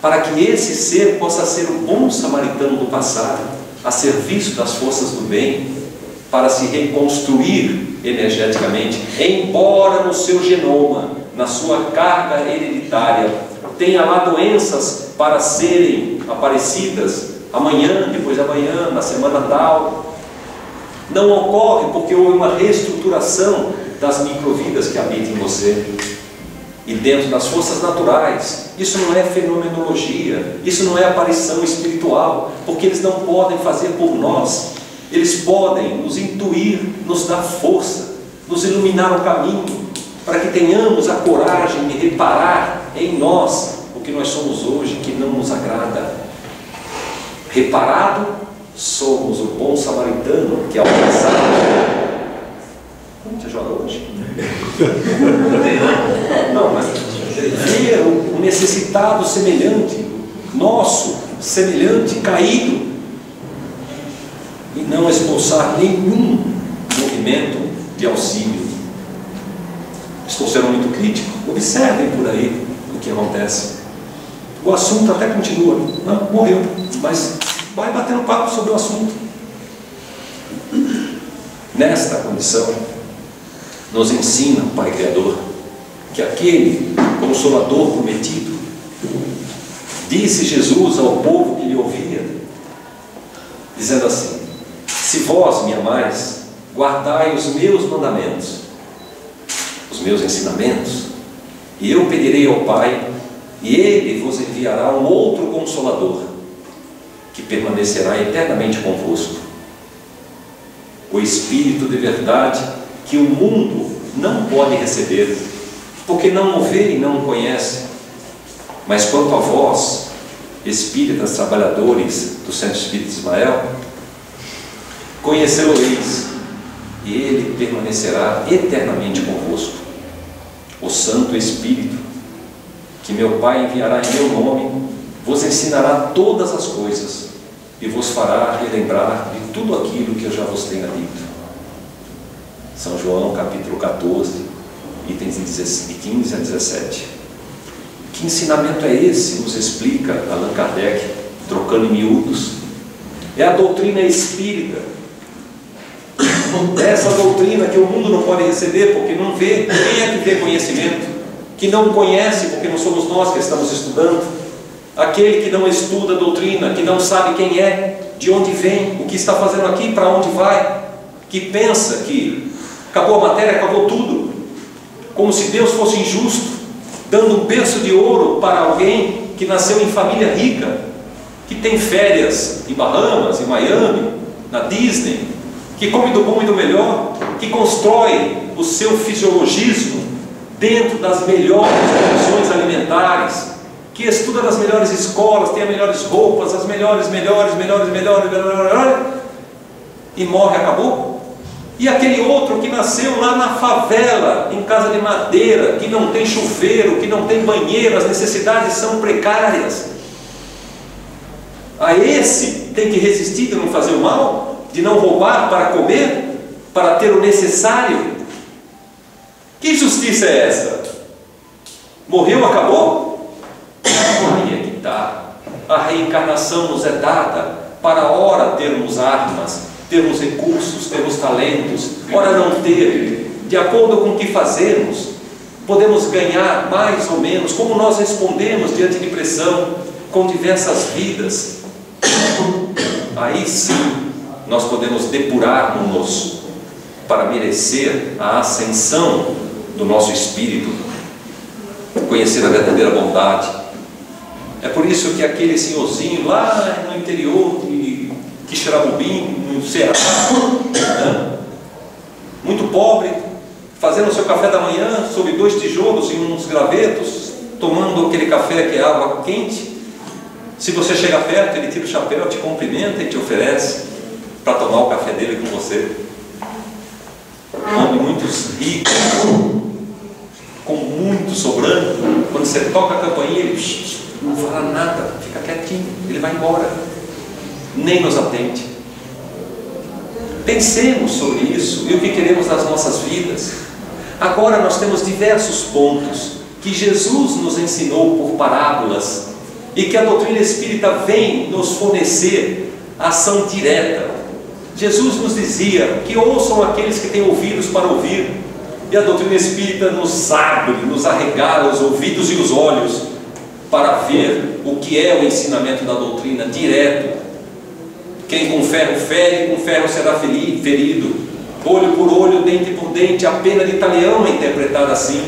para que esse ser possa ser o bom samaritano do passado, a serviço das forças do bem, para se reconstruir energeticamente, embora no seu genoma, na sua carga hereditária, tenha lá doenças para serem aparecidas amanhã, depois de amanhã, na semana tal. Não ocorre porque houve uma reestruturação das microvidas que habitam em você. E dentro das forças naturais, isso não é fenomenologia, isso não é aparição espiritual, porque eles não podem fazer por nós. Eles podem nos intuir, nos dar força, nos iluminar o caminho, para que tenhamos a coragem de reparar em nós o que nós somos hoje, que não nos agrada. Reparado, somos o bom samaritano que ao passar... Como você joga hoje? Não, mas ver o necessitado semelhante, nosso semelhante caído, e não expulsar nenhum movimento de auxílio. Estou sendo muito crítico? Observem por aí o que acontece. O assunto até continua, não, morreu, mas vai batendo papo sobre o assunto. Nesta condição, nos ensina o Pai Criador que aquele Consolador prometido, disse Jesus ao povo que lhe ouvia, dizendo assim: se vós me amais, guardai os meus mandamentos, os meus ensinamentos, e eu pedirei ao Pai, e Ele vos enviará um outro Consolador, que permanecerá eternamente convosco, o Espírito de verdade, que o mundo não pode receber, porque não o vê e não o conhece. Mas quanto a vós, espíritas trabalhadores do Centro Espírita de Ismael, conhecê-lo-eis, e ele permanecerá eternamente convosco. O Santo Espírito, que meu Pai enviará em meu nome, vos ensinará todas as coisas, e vos fará relembrar de tudo aquilo que eu já vos tenho dito. São João capítulo 14, itens de 15 a 17. Que ensinamento é esse? Nos explica Allan Kardec, trocando em miúdos. É a doutrina espírita. Essa doutrina que o mundo não pode receber porque não vê. Quem é que vê conhecimento? Que não conhece porque não somos nós que estamos estudando. Aquele que não estuda a doutrina, que não sabe quem é, de onde vem, o que está fazendo aqui, para onde vai, que pensa que acabou a matéria, acabou tudo, como se Deus fosse injusto, dando um berço de ouro para alguém que nasceu em família rica, que tem férias em Bahamas, em Miami, na Disney, que come do bom e do melhor, que constrói o seu fisiologismo dentro das melhores condições alimentares, que estuda nas melhores escolas, tem as melhores roupas, as melhores, e morre, acabou? E aquele outro que nasceu lá na favela, em casa de madeira, que não tem chuveiro, que não tem banheiro, as necessidades são precárias. A esse tem que resistir de não fazer o mal, de não roubar para comer, para ter o necessário. Que justiça é essa? Morreu, acabou? Aí é que está. A reencarnação nos é dada para ora termos armas, termos recursos, termos talentos, ora não ter, de acordo com o que fazemos, podemos ganhar mais ou menos, como nós respondemos diante de pressão, com diversas vidas. Aí sim, nós podemos depurar-nos para merecer a ascensão do nosso espírito, conhecer a verdadeira bondade. É por isso que aquele senhorzinho lá no interior de Quixeramobim, no Ceará, muito pobre, fazendo o seu café da manhã sob 2 tijolos e uns gravetos, tomando aquele café que é água quente. Se você chega perto, ele tira o chapéu, te cumprimenta e te oferece para tomar o café dele com você. Onde muitos ricos, com muito sobrando, quando você toca a campainha, ele não fala nada, fica quietinho, ele vai embora, nem nos atende. Pensemos sobre isso e o que queremos nas nossas vidas. Agora nós temos diversos pontos que Jesus nos ensinou por parábolas e que a doutrina espírita vem nos fornecer ação direta. Jesus nos dizia que ouçam aqueles que têm ouvidos para ouvir, e a doutrina espírita nos abre, nos arregala os ouvidos e os olhos para ver o que é o ensinamento da doutrina direto. Quem com ferro fere, com ferro será ferido. Olho por olho, dente por dente. A pena de talião é interpretada assim,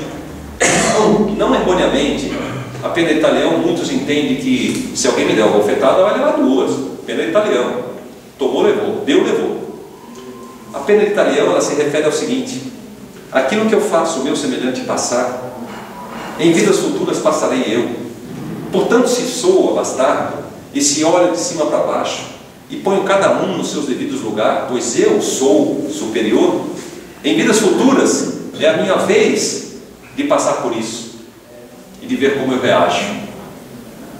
não erroneamente. A pena de talião, muitos entendem que se alguém me der uma bofetada, vai levar 2. Pena de talião. Tomou, levou. Deu, levou. A pena de talião, ela se refere ao seguinte: aquilo que eu faço o meu semelhante passar, em vidas futuras passarei eu. Portanto, se sou bastardo, e se olho de cima para baixo, e ponho cada um nos seus devidos lugares, pois eu sou superior, em vidas futuras é a minha vez de passar por isso e de ver como eu reajo.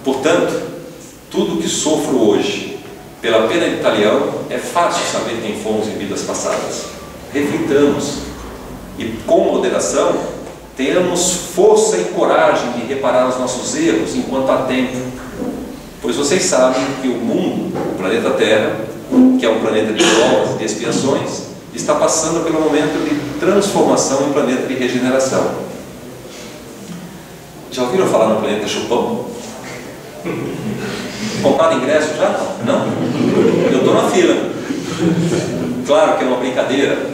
Portanto, tudo que sofro hoje pela pena de talião, é fácil saber quem fomos em vidas passadas. Reflitamos e, com moderação, tenhamos força e coragem de reparar os nossos erros enquanto há tempo, pois vocês sabem que o mundo, o planeta Terra, que é um planeta de provas e de expiações, está passando pelo momento de transformação em planeta de regeneração. Já ouviram falar no planeta Chupão? Compraram ingresso já? Não? Eu estou na fila. Claro que é uma brincadeira,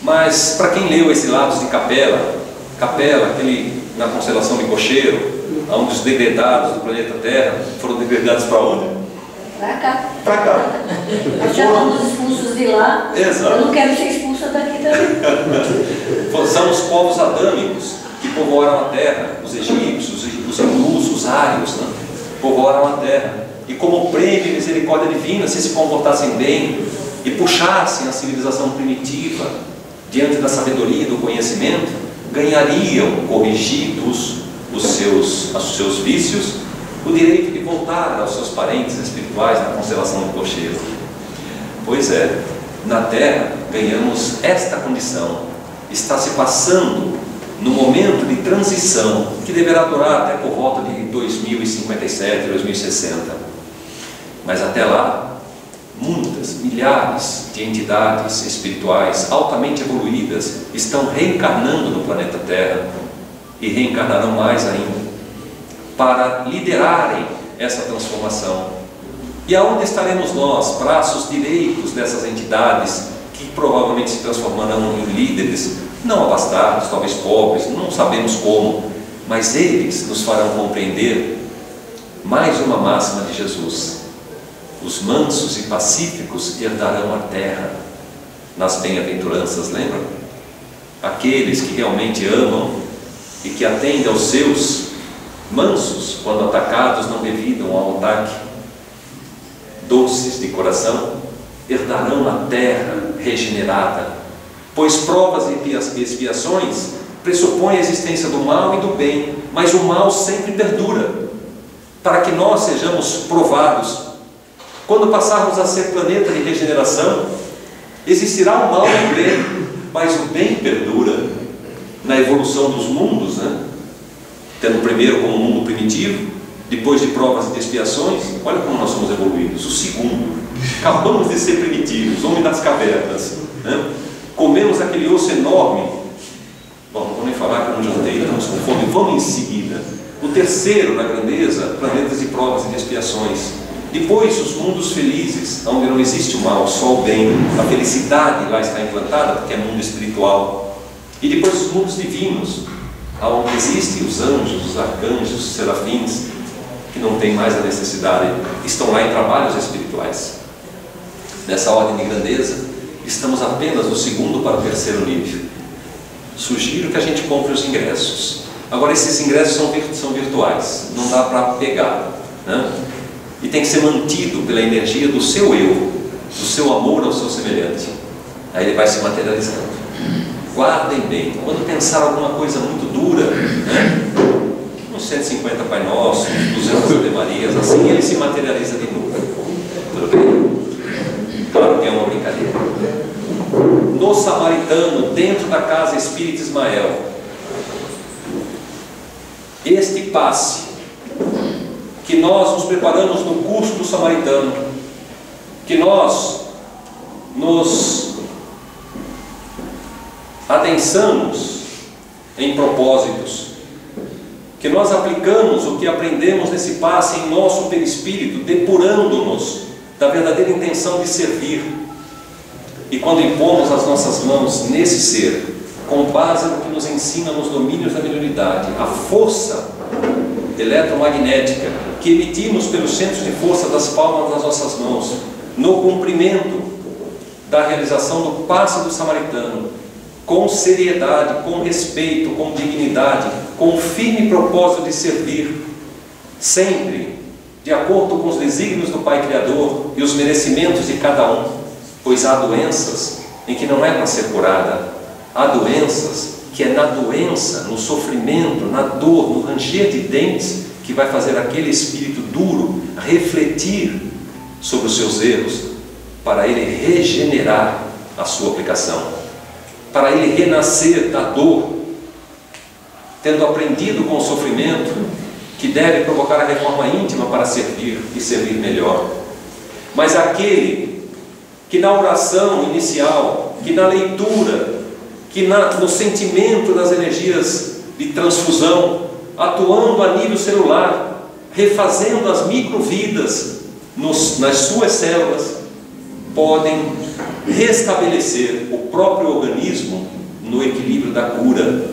mas para quem leu esse Lapsos de Capela, aquele na constelação de Cocheiro, onde os degredados do planeta Terra foram degredados para onde? Para cá. Para cá. Nós já fomos expulsos de lá. Exato. Eu não quero ser expulsa daqui também. São os povos adâmicos que povoaram a Terra, os egípcios, os hindus, os ários, né? Povoaram a Terra. E como prêmio de misericórdia divina, se comportassem bem e puxassem a civilização primitiva diante da sabedoria e do conhecimento, ganhariam, corrigidos os seus vícios, o direito de voltar aos seus parentes espirituais na constelação de Cocheiro. Pois é, na Terra ganhamos esta condição. Está se passando no momento de transição que deverá durar até por volta de 2057, 2060. Mas até lá, muitas, milhares de entidades espirituais altamente evoluídas estão reencarnando no planeta Terra e reencarnarão mais ainda para liderarem essa transformação. E aonde estaremos nós, braços direitos dessas entidades que provavelmente se transformarão em líderes, não abastados, talvez pobres, não sabemos como, mas eles nos farão compreender mais uma máxima de Jesus: os mansos e pacíficos herdarão a terra. Nas bem-aventuranças, lembram? Aqueles que realmente amam e que atendem aos seus, mansos, quando atacados, não revidam ao ataque, doces de coração, herdarão a terra regenerada, pois provas e expiações pressupõem a existência do mal e do bem, mas o mal sempre perdura, para que nós sejamos provados. Quando passarmos a ser planeta de regeneração, existirá o mal e o bem, mas o bem perdura. Na evolução dos mundos, tendo primeiro como um mundo primitivo, depois de provas e de expiações, olha como nós somos evoluídos. O segundo, acabamos de ser primitivos, homem das cavernas, comemos aquele osso enorme. Bom, não vou nem falar que eu não jantei, estamos com fome, vamos em seguida. O terceiro na grandeza, planetas de provas e de expiações. Depois os mundos felizes, onde não existe o mal, só o bem, a felicidade lá está implantada, porque é mundo espiritual. E depois os mundos divinos, onde existem os anjos, os arcanjos, os serafins, que não têm mais a necessidade, estão lá em trabalhos espirituais. Nessa ordem de grandeza, estamos apenas do segundo para o terceiro nível. Sugiro que a gente compre os ingressos. Agora, esses ingressos são virtuais, não dá para pegar, e tem que ser mantido pela energia do seu eu, do seu amor ao seu semelhante. Aí ele vai se materializando. Guardem bem, quando pensar alguma coisa muito dura, uns 150 Pai Nosso, 200 Ave Marias, assim ele se materializa de novo. Tudo bem? Claro que é uma brincadeira. No Samaritano, dentro da casa Espírita Ismael, este passe que nós nos preparamos no curso do Samaritano, que nós nos adensamos em propósitos, que nós aplicamos o que aprendemos nesse passe em nosso perispírito, depurando-nos da verdadeira intenção de servir. E quando impomos as nossas mãos nesse ser, com base no que nos ensina nos domínios da mediunidade, a força eletromagnética que emitimos pelos centros de força das palmas das nossas mãos, no cumprimento da realização do passe do Samaritano, com seriedade, com respeito, com dignidade, com o firme propósito de servir, sempre de acordo com os desígnios do Pai Criador e os merecimentos de cada um, pois há doenças em que não é para ser curada, há doenças que é na doença, no sofrimento, na dor, no ranger de dentes, que vai fazer aquele espírito duro refletir sobre os seus erros, para ele regenerar a sua aplicação, para ele renascer da dor, tendo aprendido com o sofrimento que deve provocar a reforma íntima para servir e servir melhor. Mas aquele que na oração inicial, que na leitura, que no sentimento das energias de transfusão, atuando a nível celular, refazendo as microvidas nas suas células, podem restabelecer o próprio organismo no equilíbrio da cura.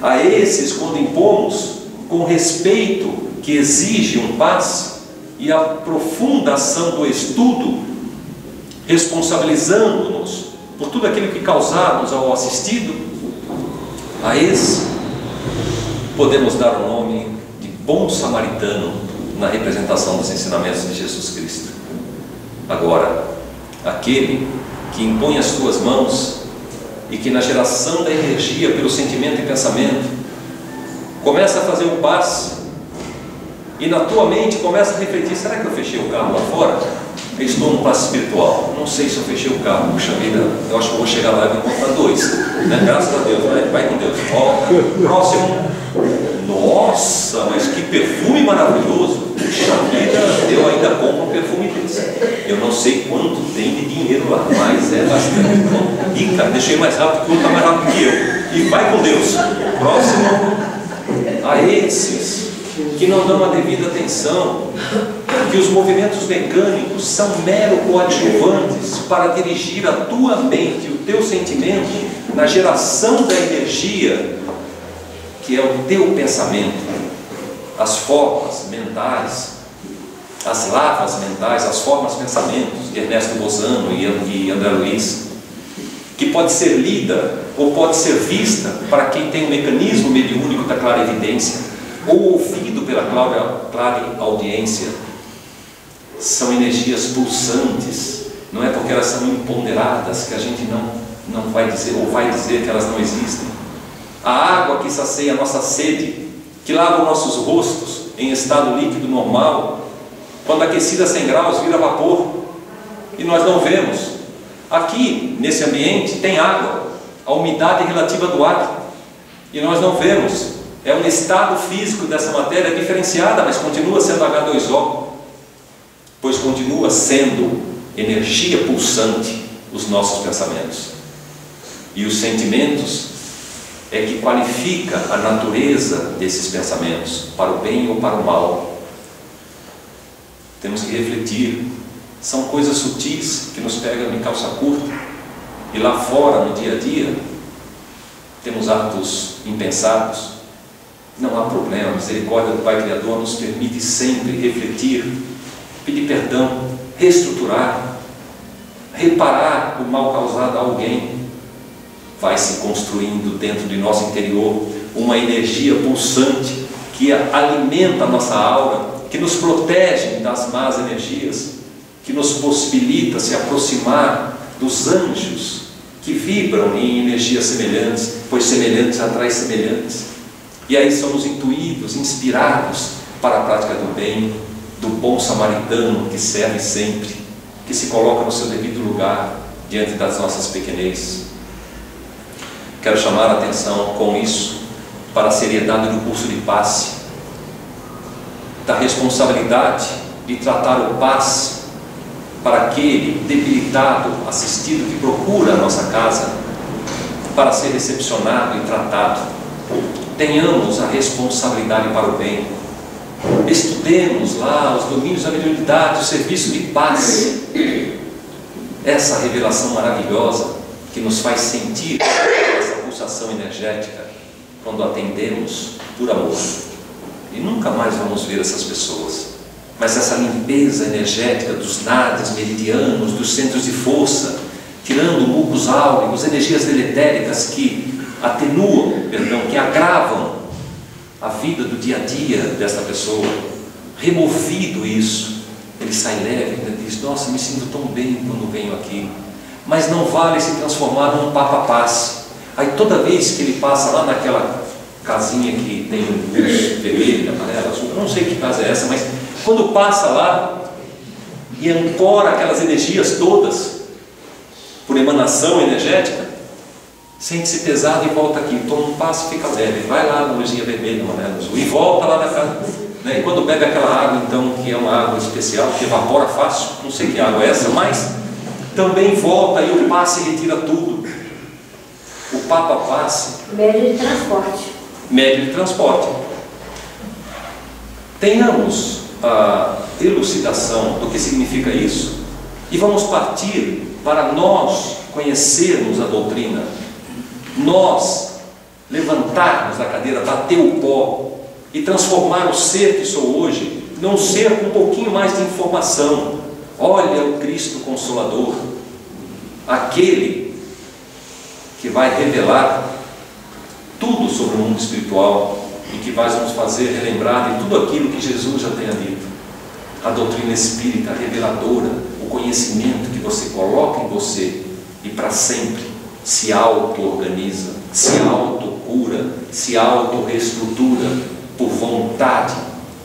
A esses, quando impomos com respeito que exige um passe e a profunda ação do estudo, responsabilizando-nos por tudo aquilo que causarmos ao assistido, a esse podemos dar o nome de bom samaritano na representação dos ensinamentos de Jesus Cristo. Agora, aquele que impõe as tuas mãos e que na geração da energia pelo sentimento e pensamento começa a fazer um passe e na tua mente começa a refletir: será que eu fechei o carro lá fora? Eu estou no passe espiritual, não sei se eu fechei o carro, puxa vida, eu acho que eu vou chegar lá e vou encontrar dois, Graças a Deus, vai com Deus. Próximo. Nossa, mas que perfume maravilhoso! Puxa vida, eu ainda compro um perfume desse. Eu não sei quanto tem de dinheiro lá, mas é bastante. Bom, e cara, deixei mais rápido que o outro, está mais rápido que eu. E vai com Deus. Próximo. A esses que não dão a devida atenção, que os movimentos mecânicos são mero coadjuvantes para dirigir a tua mente, o teu sentimento, na geração da energia, que é o teu pensamento, as formas mentais, as lavas mentais, as formas pensamentos de Ernesto Bozano e André Luiz, que pode ser lida ou pode ser vista para quem tem o mecanismo mediúnico da clarividência, ou ouvido pela clara audiência. São energias pulsantes Não é porque elas são imponderadas que a gente não vai dizer, ou vai dizer que elas não existem. A água que sacia a nossa sede, que lava os nossos rostos em estado líquido normal, quando aquecida a 100 graus vira vapor, e nós não vemos. Aqui, nesse ambiente, tem água, a umidade relativa do ar, e nós não vemos. É um estado físico dessa matéria diferenciada, mas continua sendo H2O, pois continua sendo energia pulsante os nossos pensamentos. E os sentimentos é que qualifica a natureza desses pensamentos, para o bem ou para o mal. Temos que refletir. São coisas sutis que nos pegam em calça curta, e lá fora, no dia a dia, temos atos impensados. Não há problema, a misericórdia do Pai Criador nos permite sempre refletir, pedir perdão, reestruturar, reparar o mal causado a alguém. Vai se construindo dentro de nosso interior uma energia pulsante que alimenta a nossa aura, que nos protege das más energias, que nos possibilita se aproximar dos anjos que vibram em energias semelhantes, pois semelhantes atrai semelhantes. E aí somos intuídos, inspirados para a prática do bem, do bom samaritano que serve sempre, que se coloca no seu devido lugar diante das nossas pequenez. Quero chamar a atenção com isso para a seriedade do curso de passe, da responsabilidade de tratar o passe para aquele debilitado, assistido, que procura a nossa casa para ser recepcionado e tratado. Tenhamos a responsabilidade para o bem. Estudemos lá os domínios da mediunidade, o serviço de passe. Essa revelação maravilhosa que nos faz sentir essa pulsação energética quando atendemos por amor. E nunca mais vamos ver essas pessoas. Mas essa limpeza energética dos nadis meridianos, dos centros de força, tirando mucos áuricos, energias deletéricas que atenuam, que agravam a vida do dia a dia desta pessoa. Removido isso, ele sai leve, ele diz: nossa, me sinto tão bem quando venho aqui. Mas não vale se transformar num papa-passe. Aí toda vez que ele passa lá naquela casinha que tem luz vermelha, amarela, azul, eu não sei que casa é essa, mas quando passa lá e ancora aquelas energias todas por emanação energética, sente-se pesado e volta aqui, toma um passo e fica leve, vai lá na luzinha vermelha, amarela, azul, e volta lá na casa, né? E quando bebe aquela água, então, que é uma água especial, que evapora fácil, não sei que água é essa, mas também volta e o passe retira tudo. O papa-passe, médio de transporte. Médio de transporte. Tenhamos a elucidação do que significa isso e vamos partir para nós conhecermos a doutrina, nós levantarmos da cadeira, bater o pó e transformar o ser que sou hoje num ser com um pouquinho mais de informação. Olha o Cristo Consolador, aquele que vai revelar tudo sobre o mundo espiritual e que vai nos fazer relembrar de tudo aquilo que Jesus já tenha dito. A doutrina espírita reveladora, o conhecimento que você coloca em você e para sempre se auto-organiza, se auto-cura, se auto-reestrutura por vontade,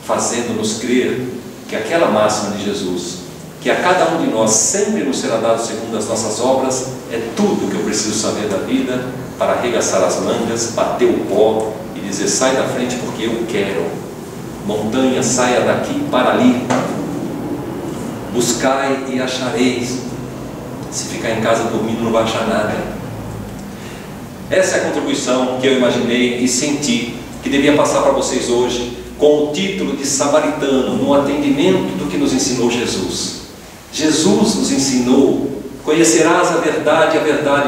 fazendo-nos crer que aquela máxima de Jesus, que a cada um de nós sempre nos será dado segundo as nossas obras, é tudo que eu preciso saber da vida para arregaçar as mangas, bater o pó e dizer: sai da frente porque eu quero. Montanha, saia daqui para ali. Buscai e achareis. Se ficar em casa dormindo não vai achar nada. Essa é a contribuição que eu imaginei e senti que devia passar para vocês hoje, com o título de samaritano, no atendimento do que nos ensinou Jesus. Jesus nos ensinou: conhecerás a verdade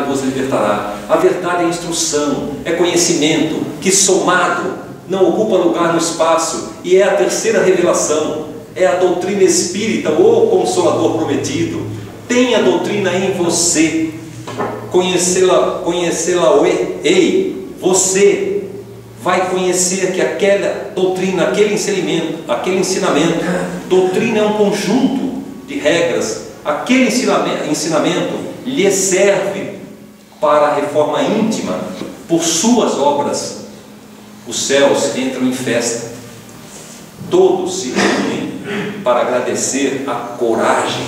vos libertará. A verdade é instrução, é conhecimento, que somado não ocupa lugar no espaço, e é a terceira revelação, é a doutrina espírita, o Consolador prometido. Tem a doutrina em você, conhecê-la, você vai conhecer que aquela doutrina, aquele ensinamento, doutrina é um conjunto de regras aquele ensinamento lhe serve para a reforma íntima. Por suas obras, os céus entram em festa. Todos se reúnem para agradecer a coragem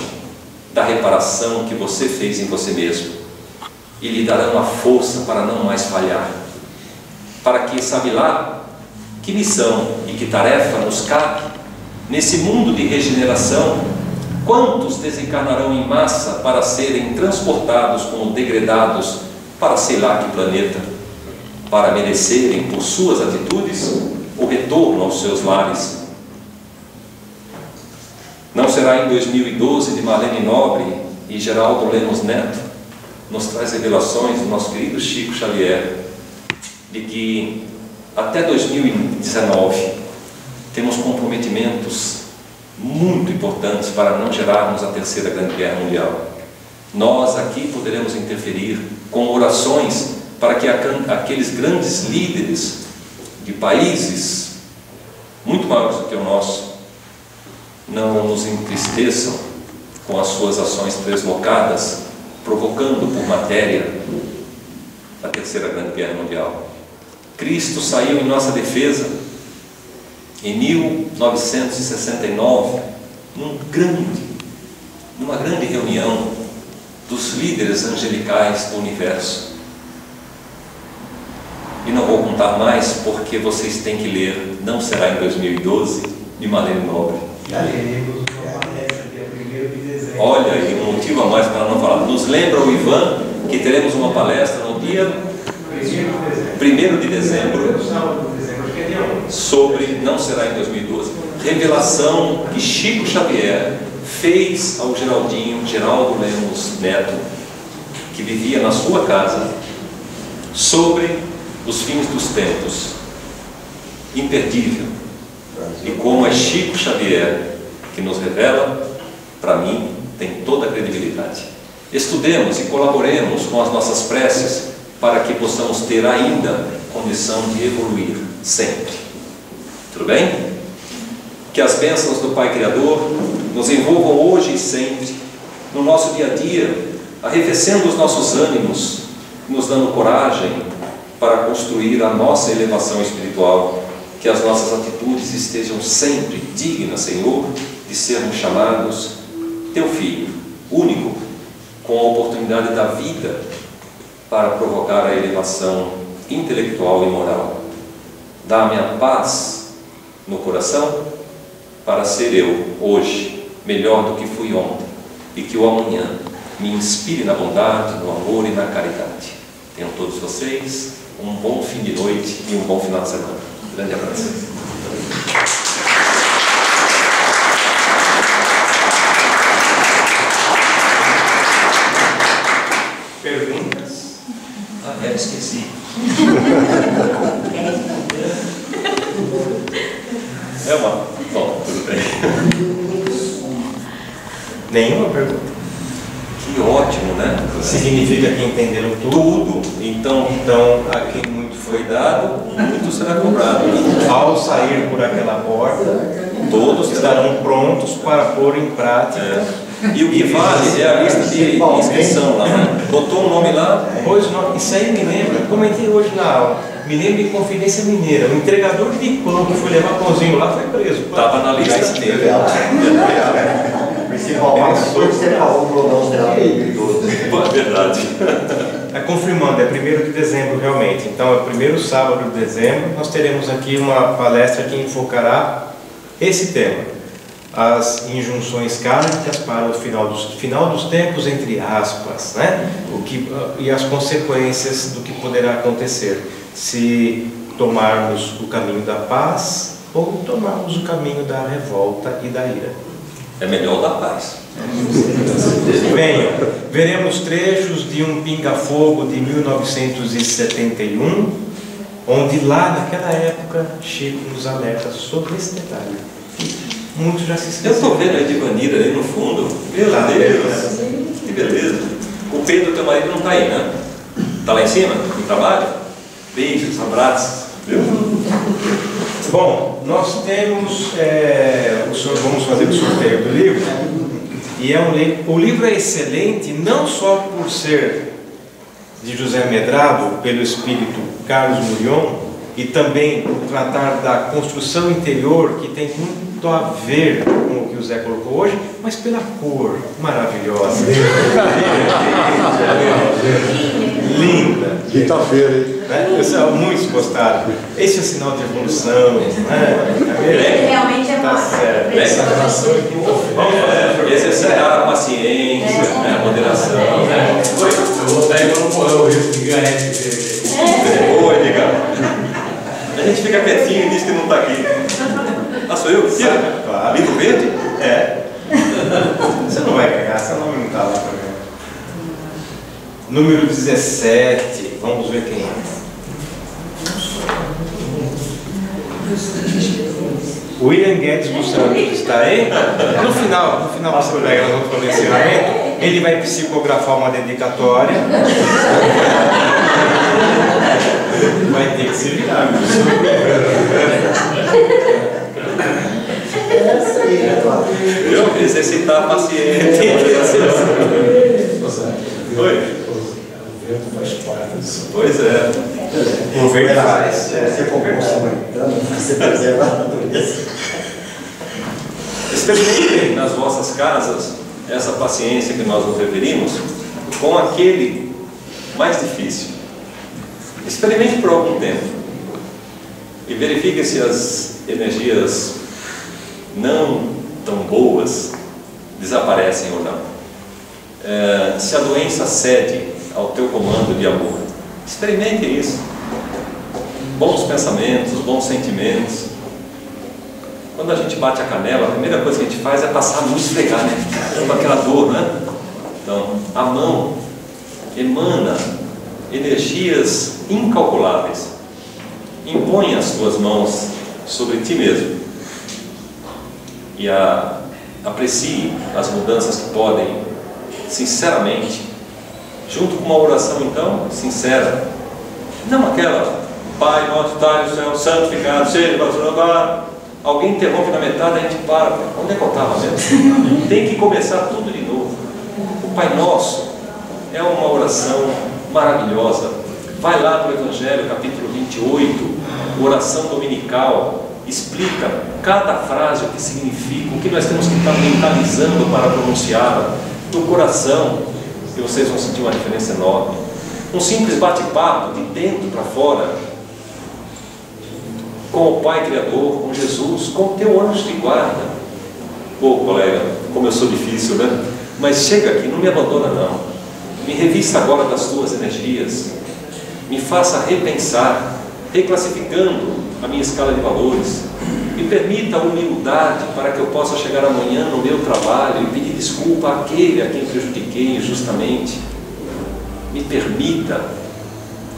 da reparação que você fez em você mesmo, e lhe darão a força para não mais falhar, para que, sabe lá, que missão e que tarefa nos cabe nesse mundo de regeneração. Quantos desencarnarão em massa para serem transportados como degredados para sei lá que planeta, para merecerem por suas atitudes o retorno aos seus lares? Não será em 2012 de Marlene Nobre e Geraldo Lemos Neto nos traz revelações do nosso querido Chico Xavier de que até 2019 temos comprometimentos muito importantes para não gerarmos a terceira grande guerra mundial. Nós aqui poderemos interferir com orações para que aqueles grandes líderes de países muito maiores do que o nosso não nos entristeçam com as suas ações deslocadas, provocando por matéria a terceira grande guerra mundial. Cristo saiu em nossa defesa em 1969, numa grande reunião dos líderes angelicais do universo. E não vou contar mais, porque vocês têm que ler Não Será em 2012, de Marlene Nobre. Olha, e um motivo a mais para não falar. Nos lembra o Ivan que teremos uma palestra no dia 1º de dezembro sobre Não Será em 2012. Revelação que Chico Xavier fez ao Geraldo Lemos Neto, que vivia na sua casa, sobre os fins dos tempos. Imperdível. E como é Chico Xavier que nos revela, para mim, tem toda a credibilidade. Estudemos e colaboremos com as nossas preces para que possamos ter ainda condição de evoluir sempre. Tudo bem? Que as bênçãos do Pai Criador nos envolvam hoje e sempre, no nosso dia a dia, arrefecendo os nossos ânimos, nos dando coragem para construir a nossa elevação espiritual. Que as nossas atitudes estejam sempre dignas, Senhor, de sermos chamados Teu Filho, único, com a oportunidade da vida para provocar a elevação intelectual e moral. Dá-me a paz no coração para ser eu, hoje, melhor do que fui ontem, e que o amanhã me inspire na bondade, no amor e na caridade. Tenham todos vocês um bom fim de noite e um bom final de semana. Grande abraço. Perguntas? Esqueci. Bom, tudo bem. Nenhuma pergunta? Que ótimo, né? Significa que entenderam tudo. Então, a quem muito foi dado, muito será cobrado. Ao sair por aquela porta, Todos estarão prontos para pôr em prática. E o que vale é a lista de inscrição lá, né? Botou o nome lá. Pois não, isso aí me lembra, comentei hoje na aula, me lembro de Confidência Mineira, o entregador de pão que foi levar pãozinho lá foi preso. Estava na lista dele. É verdade. Confirmando, é 1º de dezembro realmente. Então é o primeiro sábado de dezembro. Nós teremos aqui uma palestra que enfocará esse tema: as injunções kármicas para o final dos tempos, entre aspas, né? E as consequências do que poderá acontecer se tomarmos o caminho da paz ou tomarmos o caminho da revolta e da ira. É melhor da paz. Venham, veremos trechos de um pinga-fogo de 1971, onde lá naquela época Chico nos alerta sobre esse detalhe. Muitos já se esqueceram. Eu estou vendo a Edivanira ali no fundo. Meu Deus, que beleza. O Pedro, teu marido, não está aí, né? Está lá em cima, no trabalho? Beijos, abraços. Bom, nós temos, vamos fazer o sorteio do livro. E o livro é excelente não só por ser de José Medrado, pelo espírito Carlos Murion, e também por tratar da construção interior, que tem muito a ver com o que o Zé colocou hoje, mas pela cor maravilhosa. Linda. Quinta-feira, hein? Muitos gostaram. Esse é sinal de evolução, né? Realmente é Tá certo. Exercitar a paciência, né? A moderação. Né? Eu vou estar aí para não correr o risco de ganhar esse Oi, Edgar. A gente fica quietinho e diz que não está aqui. Ah, sou eu? Claro. Livro verde? É. Você não vai ganhar, seu nome não está lá para mim. Número 17. Vamos ver quem é. William Guedes dos Santos está aí? No final você pega, nós vamos fazer o encerramento. Ele vai psicografar uma dedicatória. Vai ter que se virar. Eu exercitar a paciência. Oi? Pois é. O verde faz. Você preserva a natureza. Experimentem nas vossas casas essa paciência que nós nos referimos com aquele mais difícil. Experimente por algum tempo e verifique se as energias não tão boas desaparecem ou não. Se a doença cede ao teu comando de amor, experimente isso. Bons pensamentos, bons sentimentos. Quando a gente bate a canela, a primeira coisa que a gente faz é passar a luz e esfregar, né? Com aquela dor, né? Então, a mão emana energias incalculáveis. Impõe as tuas mãos sobre ti mesmo e aprecie as mudanças que podem, sinceramente, junto com uma oração então sincera, não aquela Pai nosso que estás no céu, santificado seja o vosso nome. Alguém interrompe na metade, a gente para. Onde é que eu estava mesmo? Tem que começar tudo de novo. O Pai Nosso é uma oração maravilhosa. Vai lá no Evangelho, capítulo 28, oração dominical, explica cada frase o que significa, o que nós temos que estar mentalizando para pronunciá-la no coração, e vocês vão sentir uma diferença enorme. Um simples bate-papo de dentro para fora com o Pai Criador, com Jesus, com o teu anjo de guarda. Pô, colega, como eu sou difícil, né? Mas chega aqui, não me abandona não. Me revista agora das tuas energias. Me faça repensar, reclassificando a minha escala de valores. Me permita a humildade para que eu possa chegar amanhã no meu trabalho e pedir desculpa àquele a quem prejudiquei injustamente. Me permita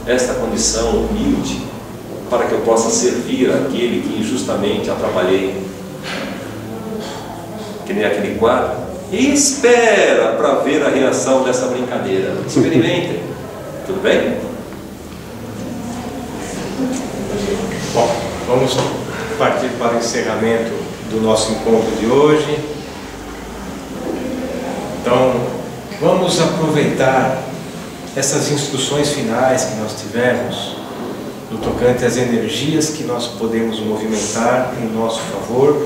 esta condição humilde para que eu possa servir aquele que injustamente atrapalhei. Que nem aquele quadro. E espera para ver a reação dessa brincadeira. Experimentem. Tudo bem? Bom, vamos partir para o encerramento do nosso encontro de hoje. Então, vamos aproveitar essas instruções finais que nós tivemos no tocante às energias que nós podemos movimentar em nosso favor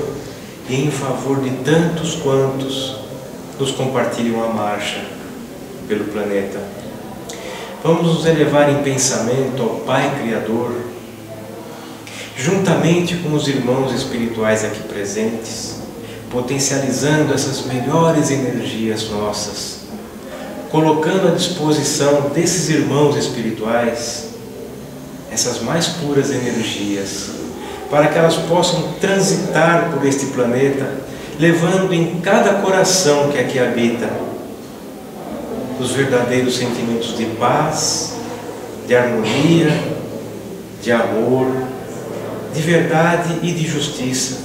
e em favor de tantos quantos nos compartilham a marcha pelo planeta. Vamos nos elevar em pensamento ao Pai Criador, juntamente com os irmãos espirituais aqui presentes, potencializando essas melhores energias nossas, colocando à disposição desses irmãos espirituais essas mais puras energias, para que elas possam transitar por este planeta, levando em cada coração que aqui habita os verdadeiros sentimentos de paz, de harmonia, de amor, de verdade e de justiça,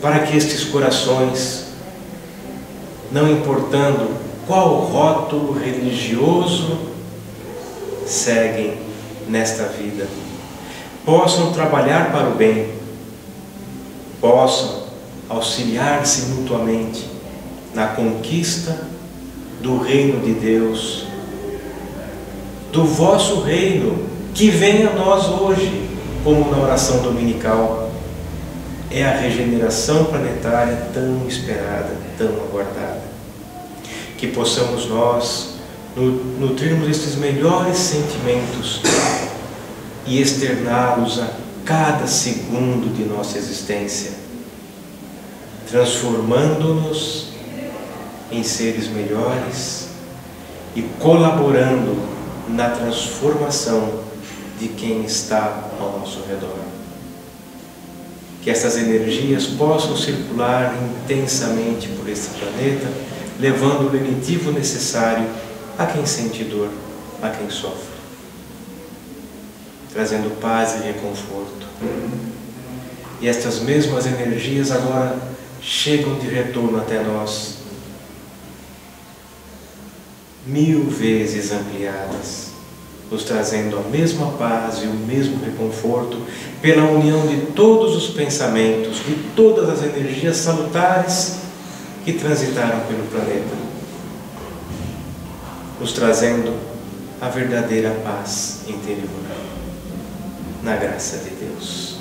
para que estes corações, não importando qual rótulo religioso seguem nesta vida, possam trabalhar para o bem, possam auxiliar-se mutuamente na conquista do reino de Deus, do vosso reino, que vem a nós hoje, como na oração dominical. É a regeneração planetária tão esperada, tão aguardada. Que possamos nós nutrirmos estes melhores sentimentos e externá-los a cada segundo de nossa existência, transformando-nos em seres melhores e colaborando na transformação de quem está ao nosso redor. Que essas energias possam circular intensamente por esse planeta, levando o lenitivo necessário a quem sente dor, a quem sofre, trazendo paz e reconforto. E estas mesmas energias agora chegam de retorno até nós, 1000 vezes ampliadas, nos trazendo a mesma paz e o mesmo reconforto pela união de todos os pensamentos, de todas as energias salutares que transitaram pelo planeta, nos trazendo a verdadeira paz interior, na graça de Deus.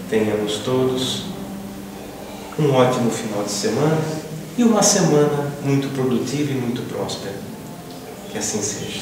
Tenhamos todos um ótimo final de semana e uma semana muito produtiva e muito próspera. Que assim seja.